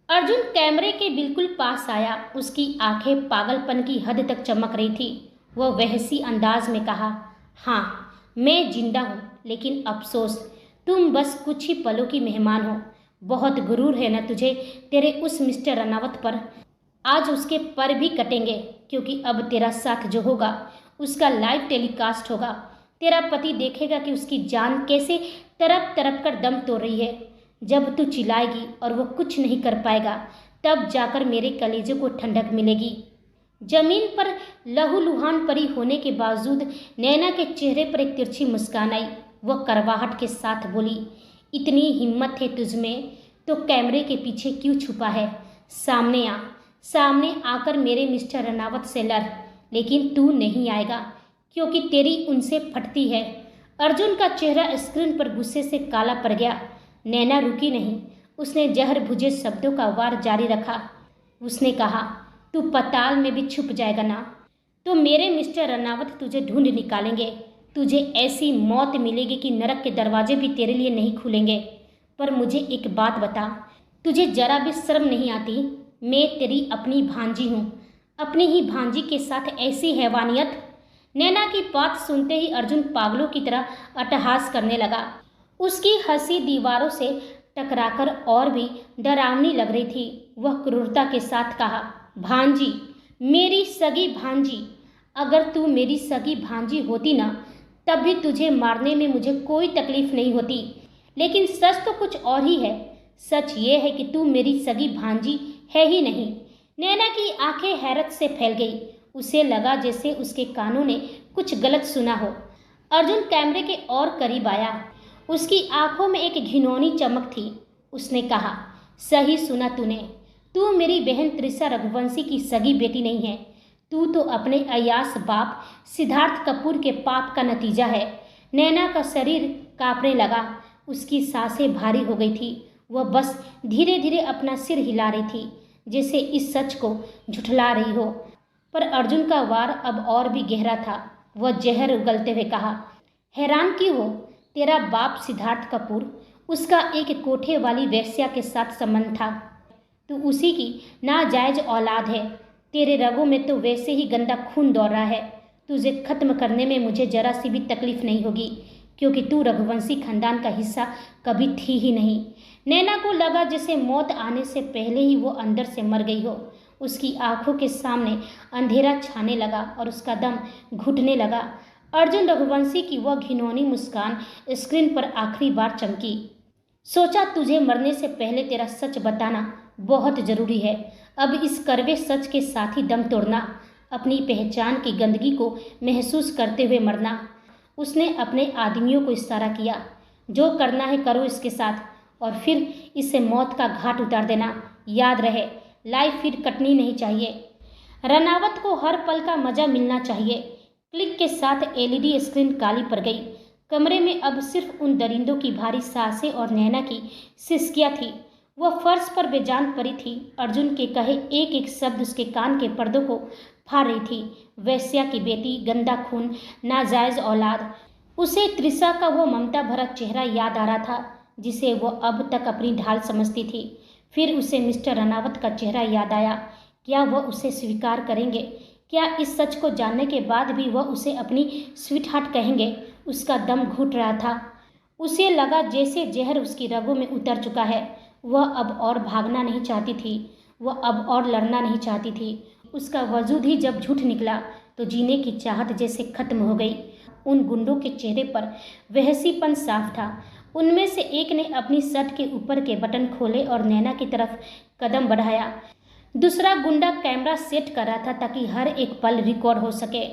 Speaker 1: अर्जुन कैमरे के बिल्कुल पास आया। उसकी आंखें पागलपन की हद तक चमक रही थी। वह वहसी अंदाज में कहा, हाँ मैं जिंदा हूँ, लेकिन अफसोस तुम बस कुछ ही पलों की मेहमान हो। बहुत गुरूर है ना तुझे तेरे उस मिस्टर अनावत पर। आज उसके पर भी कटेंगे, क्योंकि अब तेरा साथ जो होगा उसका लाइव टेलीकास्ट होगा। तेरा पति देखेगा कि उसकी जान कैसे तड़प तड़प कर दम तोड़ रही है। जब तू चिल्लाएगी और वो कुछ नहीं कर पाएगा, तब जाकर मेरे कलेजे को ठंडक मिलेगी। जमीन पर लहूलुहान पड़ी होने के बावजूद नैना के चेहरे पर एक तिरछी मुस्कान आई। वह करवाहट के साथ बोली, इतनी हिम्मत है तुझमें तो कैमरे के पीछे क्यों छुपा है? सामने आकर मेरे मिस्टर रनावत से लड़। लेकिन तू नहीं आएगा, क्योंकि तेरी उनसे फटती है। अर्जुन का चेहरा स्क्रीन पर गुस्से से काला पड़ गया। नैना रुकी नहीं। उसने जहर भुजे शब्दों का वार जारी रखा। उसने कहा, तू पताल में भी छुप जाएगा ना, तो मेरे मिस्टर रनावत तुझे ढूंढ निकालेंगे। तुझे ऐसी मौत मिलेगी कि नरक के दरवाजे भी तेरे लिए नहीं खुलेंगे। पर मुझे एक बात बता, तुझे जरा भी शर्म नहीं आती? मैं तेरी अपनी भांजी हूँ। अपनी ही भांजी के साथ ऐसी हैवानियत। नैना की बात सुनते ही अर्जुन पागलों की तरह अट्टहास करने लगा। उसकी हंसी दीवारों से टकराकर और भी डरावनी लग रही थी। वह क्रूरता के साथ कहा, भांजी, मेरी सगी भांजी, अगर तू मेरी सगी भांजी होती ना, तब भी तुझे मारने में मुझे कोई तकलीफ नहीं होती। लेकिन सच तो कुछ और ही है। सच ये है कि तू मेरी सगी भांजी है ही नहीं। नैना की आंखें हैरत से फैल गई। उसे लगा जैसे उसके कानों ने कुछ गलत सुना हो। अर्जुन कैमरे के और करीब आया। उसकी आंखों में एक घिनौनी चमक थी। उसने कहा, सही सुना तूने। तू मेरी बहन त्रिशा रघुवंशी की सगी बेटी नहीं है। तू तो अपने अयास बाप सिद्धार्थ कपूर के पाप का नतीजा है। नैना का शरीर कांपने लगा। उसकी सांसें भारी हो गई थी। वह बस धीरे धीरे अपना सिर हिला रही थी, जैसे इस सच को झुठला रही हो। पर अर्जुन का वार अब और भी गहरा था। वह जहर उगलते हुए कहा, हैरान क्यों हो? तेरा बाप सिद्धार्थ कपूर, उसका एक कोठे वाली वेश्या के साथ संबंध था। तू उसी की नाजायज औलाद है। तेरे रगों में तो वैसे ही गंदा खून दौड़ रहा है। तुझे खत्म करने में मुझे जरा सी भी तकलीफ नहीं होगी, क्योंकि तू रघुवंशी खानदान का हिस्सा कभी थी ही नहीं। नैना को लगा जैसे मौत आने से पहले ही वो अंदर से मर गई हो। उसकी आंखों के सामने अंधेरा छाने लगा और उसका दम घुटने लगा। अर्जुन रघुवंशी की वह घिनौनी मुस्कान स्क्रीन पर आखिरी बार चमकी। सोचा तुझे मरने से पहले तेरा सच बताना बहुत जरूरी है। अब इस कड़वे सच के साथ ही दम तोड़ना, अपनी पहचान की गंदगी को महसूस करते हुए मरना। उसने अपने आदमियों को इशारा किया, जो करना है करो इसके साथ, और फिर इसे मौत का घाट उतार देना। याद रहे, लाइफ फिर कटनी नहीं चाहिए। रनावत को हर पल का मजा मिलना चाहिए। क्लिक के साथ एलईडी स्क्रीन काली पड़ गई। कमरे में अब सिर्फ उन दरिंदों की भारी सांसें और नैना की सिसकियां थी। वह फर्श पर बेजान पड़ी थी। अर्जुन के कहे एक एक शब्द उसके कान के पर्दों को फाड़ रही थी। वेश्या की बेटी, गंदा खून, नाजायज औलाद। उसे त्रिशा का वो ममता भरा चेहरा याद आ रहा था, जिसे वह अब तक अपनी ढाल समझती थी। फिर उसे मिस्टर रनावत का चेहरा याद आया। क्या वह उसे स्वीकार करेंगे? क्या इस सच को जानने के बाद भी वह उसे अपनी स्वीटहार्ट कहेंगे? उसका दम घुट रहा था। उसे लगा जैसे जहर उसकी रगों में उतर चुका है। वह अब और भागना नहीं चाहती थी। वह अब और लड़ना नहीं चाहती थी। उसका वजूद ही जब झूठ निकला तो जीने की चाहत जैसे खत्म हो गई। उन गुंडों के चेहरे पर वहसीपन साफ था। उनमें से एक ने अपनी शर्ट के ऊपर के बटन खोले और नैना की तरफ कदम बढ़ाया। दूसरा गुंडा कैमरा सेट कर रहा था ताकि हर एक पल रिकॉर्ड हो सके।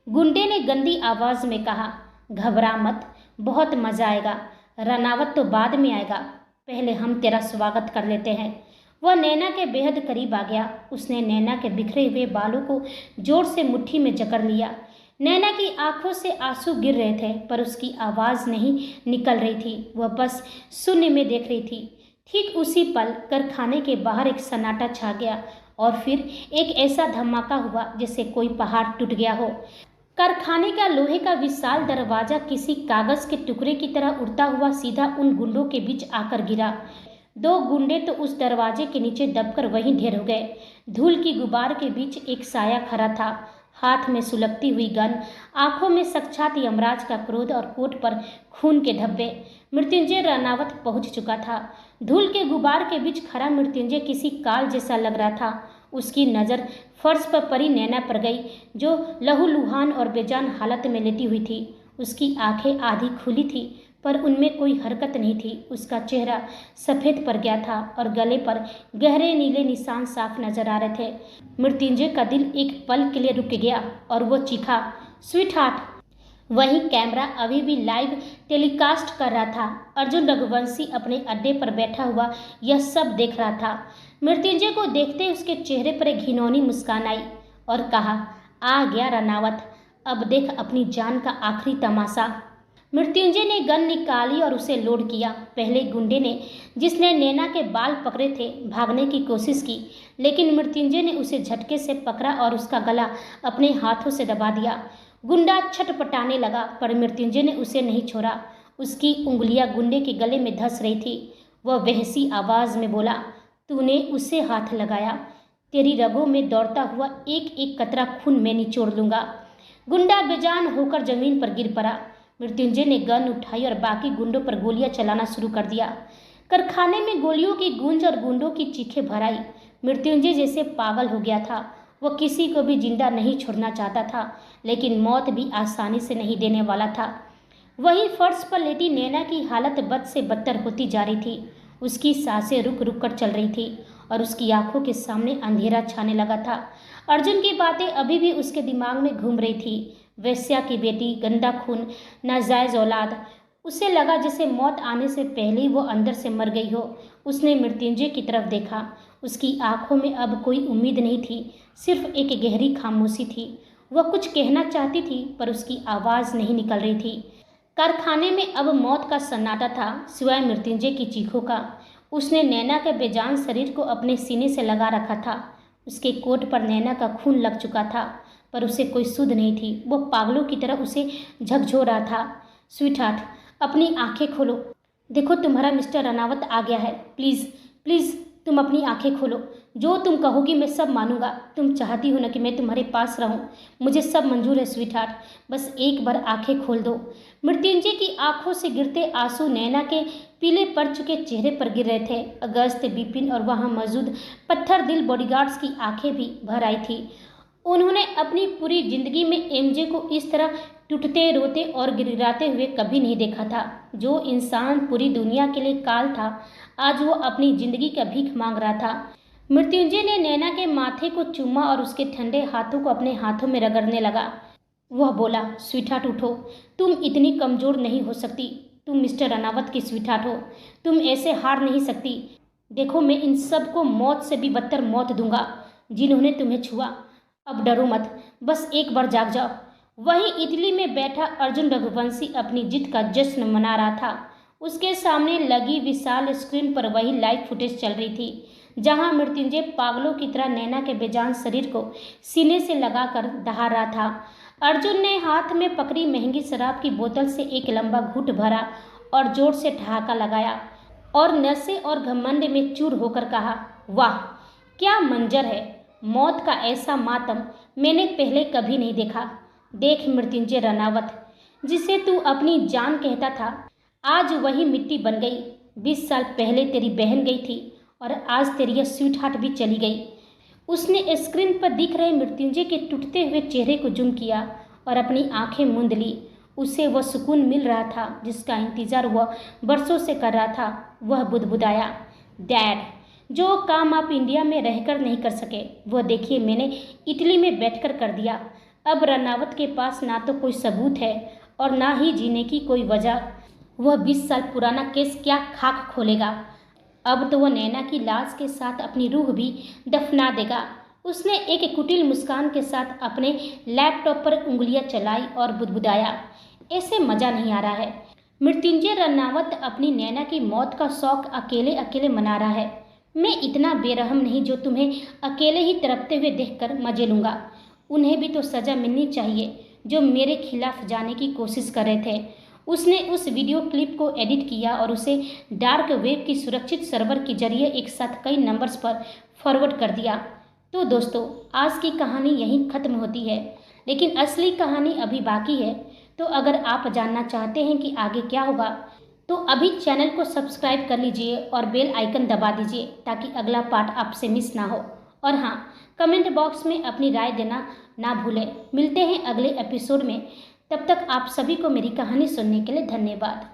Speaker 1: गुंडे ने गंदी आवाज में कहा, घबरा मत, बहुत मजा आएगा। रनावत तो बाद में आएगा, पहले हम तेरा स्वागत कर लेते हैं। वह नैना के बेहद करीब आ गया। उसने नैना के बिखरे हुए बालों को जोर से मुट्ठी में जकड़ लिया। नैना की आंखों से आंसू गिर रहे थे, पर उसकी आवाज़ नहीं निकल रही थी। वह बस शून्य में देख रही थी। ठीक उसी पल कारखाने के बाहर एक सन्नाटा छा गया और फिर एक ऐसा धमाका हुआ जैसे कोई पहाड़ टूट गया हो। कारखाने का लोहे का विशाल दरवाजा किसी कागज के टुकड़े की तरह उड़ता हुआ सीधा उन गुंडों के बीच आकर गिरा। दो गुंडे तो उस दरवाजे के नीचे दबकर वहीं ढेर हो गए। धूल की गुबार के बीच एक साया खड़ा था, हाथ में सुलगती हुई गन, आंखों में साक्षात यमराज का क्रोध और कोट पर खून के धब्बे। मृत्युंजय रनावत पहुंच चुका था। धूल के गुबार के बीच खड़ा मृत्युंजय किसी काल जैसा लग रहा था। उसकी नज़र फर्श पर पड़ी नैना पर गई, जो लहूलुहान और बेजान हालत में लेटी हुई थी। उसकी आंखें आधी खुली थी, पर उनमें कोई हरकत नहीं थी। उसका चेहरा सफ़ेद पड़ गया था और गले पर गहरे नीले निशान साफ नजर आ रहे थे। मृत्युंजय का दिल एक पल के लिए रुक गया और वो चीखा, स्वीटहार्ट। वहीं कैमरा अभी भी लाइव टेलीकास्ट कर रहा था। अर्जुन रघुवंशी अपने अड्डे पर बैठा हुआ यह सब देख रहा था। मृत्युंजय को देखते ही उसके चेहरे पर एक घिनौनी मुस्कान आई और कहा, आ गया रनावत, अब देख अपनी जान का आखिरी तमाशा। मृत्युंजय ने गन निकाली और उसे लोड किया। पहले गुंडे ने, जिसने नैना के बाल पकड़े थे, भागने की कोशिश की, लेकिन मृत्युंजय ने उसे झटके से पकड़ा और उसका गला अपने हाथों से दबा दिया। गुंडा छटपटाने लगा, पर मृत्युंजय ने उसे नहीं छोड़ा। उसकी उंगलियां गुंडे के गले में धंस रही थी। वह वहसी आवाज में बोला, तूने उसे हाथ लगाया? तेरी रगों में दौड़ता हुआ एक एक कतरा खून मैं निचोड़ लूंगा। गुंडा बेजान होकर जमीन पर गिर पड़ा। मृत्युंजय ने गन उठाई और बाकी गुंडों पर गोलियां चलाना शुरू कर दिया। कारखाने में गोलियों की गूंज और गुंडों की चीखें भर आई। मृत्युंजय जैसे पागल हो गया था। वह किसी को भी जिंदा नहीं छोड़ना चाहता था, लेकिन मौत भी आसानी से नहीं देने वाला था। वहीं फर्श पर लेटी नैना की हालत बद से बदतर होती जा रही थी। उसकी सांसें रुक रुक कर चल रही थी और उसकी आंखों के सामने अंधेरा छाने लगा था। अर्जुन की बातें अभी भी उसके दिमाग में घूम रही थी। वेश्या की बेटी, गंदा खून, नाजायज औलाद। उसे लगा जैसे मौत आने से पहले ही वो अंदर से मर गई हो। उसने मृत्युंजय की तरफ देखा। उसकी आंखों में अब कोई उम्मीद नहीं थी, सिर्फ एक गहरी खामोशी थी। वह कुछ कहना चाहती थी पर उसकी आवाज़ नहीं निकल रही थी। कारखाने में अब मौत का सन्नाटा था, सिवाय मृत्युंजय की चीखों का। उसने नैना के बेजान शरीर को अपने सीने से लगा रखा था। उसके कोट पर नैना का खून लग चुका था, पर उसे कोई सुध नहीं थी। वो पागलों की तरह उसे झकझोर रहा था। स्वीटहार्ट, अपनी आंखें खोलो। देखो, तुम्हारा मिस्टर रनावत आ गया है। प्लीज़ प्लीज़ तुम अपनी आंखें खोलो। जो तुम कहोगी मैं सब मानूंगा। तुम चाहती हो ना कि मैं तुम्हारे पास रहूं। मुझे सब मंजूर है स्वीटहार्ट, बस एक बार आंखें खोल दो। मृत्युंजय की आंखों से गिरते आंसू नैना के पीले पड़ चुके चेहरे पर गिर रहे थे। अगस्त, बिपिन और वहां मौजूद पत्थर दिल बॉडीगार्ड्स की आंखें भी भर आई थी। उन्होंने अपनी पूरी जिंदगी में एमजे को इस तरह टूटते, रोते और गिड़गिड़ाते हुए कभी नहीं देखा था। जो इंसान पूरी दुनिया के लिए काल था, आज वो अपनी जिंदगी का भीख मांग रहा था। मृत्युंजय ने नैना के माथे को चूमा और उसके ठंडे हाथों को अपने हाथों में रगड़ने लगा। वह बोला, स्वीटहार्ट उठो, तुम इतनी कमज़ोर नहीं हो सकती। तुम मिस्टर रनावत की स्वीटहार्ट हो। तुम ऐसे हार नहीं सकती। देखो, मैं इन सब को मौत से भी बदतर मौत दूंगा जिन्होंने तुम्हें छुआ। अब डरो मत, बस एक बार जाग जाओ। वहीं इटली में बैठा अर्जुन रघुवंशी अपनी जीत का जश्न मना रहा था। उसके सामने लगी विशाल स्क्रीन पर वही लाइव फुटेज चल रही थी, जहां मृत्युंजय पागलों की तरह नैना के बेजान शरीर को सीने से लगाकर दहा रहा था। अर्जुन ने हाथ में पकड़ी महंगी शराब की बोतल से एक लंबा घूंट भरा और जोर से ठहाका लगाया और नशे और घमंड में चूर होकर कहा, वाह क्या मंजर है। मौत का ऐसा मातम मैंने पहले कभी नहीं देखा। देख मृत्युंजय रनावत, जिसे तू अपनी जान कहता था, आज वही मिट्टी बन गई। 20 साल पहले तेरी बहन गई थी और आज तेरी यह स्वीटहार्ट भी चली गई। उसने स्क्रीन पर दिख रहे मृत्युंजय के टूटते हुए चेहरे को जूम किया और अपनी आंखें मूंद ली। उसे वह सुकून मिल रहा था जिसका इंतजार वह बरसों से कर रहा था। वह बुदबुदाया, डैड, जो काम आप इंडिया में रहकर नहीं कर सके, वह देखिए मैंने इटली में बैठकर कर दिया। अब रनावत के पास ना तो कोई सबूत है और ना ही जीने की कोई वजह। वह 20 साल पुराना केस क्या खाक खोलेगा। अब तो वह नैना की लाश के साथ अपनी रूह भी दफना देगा। उसने एक कुटिल मुस्कान के साथ अपने लैपटॉप पर उंगलियां चलाई और बुदबुदाया, ऐसे मज़ा नहीं आ रहा है। मृत्युंजय रनावत अपनी नैना की मौत का शौक अकेले अकेले मना रहा है। मैं इतना बेरहम नहीं जो तुम्हें अकेले ही तड़पते हुए देखकर मजे लूँगा। उन्हें भी तो सज़ा मिलनी चाहिए जो मेरे खिलाफ जाने की कोशिश कर रहे थे। उसने उस वीडियो क्लिप को एडिट किया और उसे डार्क वेब की सुरक्षित सर्वर के जरिए एक साथ कई नंबर्स पर फॉरवर्ड कर दिया। तो दोस्तों, आज की कहानी यहीं ख़त्म होती है, लेकिन असली कहानी अभी बाकी है। तो अगर आप जानना चाहते हैं कि आगे क्या होगा, तो अभी चैनल को सब्सक्राइब कर लीजिए और बेल आइकन दबा दीजिए ताकि अगला पार्ट आपसे मिस ना हो। और हाँ, कमेंट बॉक्स में अपनी राय देना ना भूलें। मिलते हैं अगले एपिसोड में। तब तक आप सभी को मेरी कहानी सुनने के लिए धन्यवाद।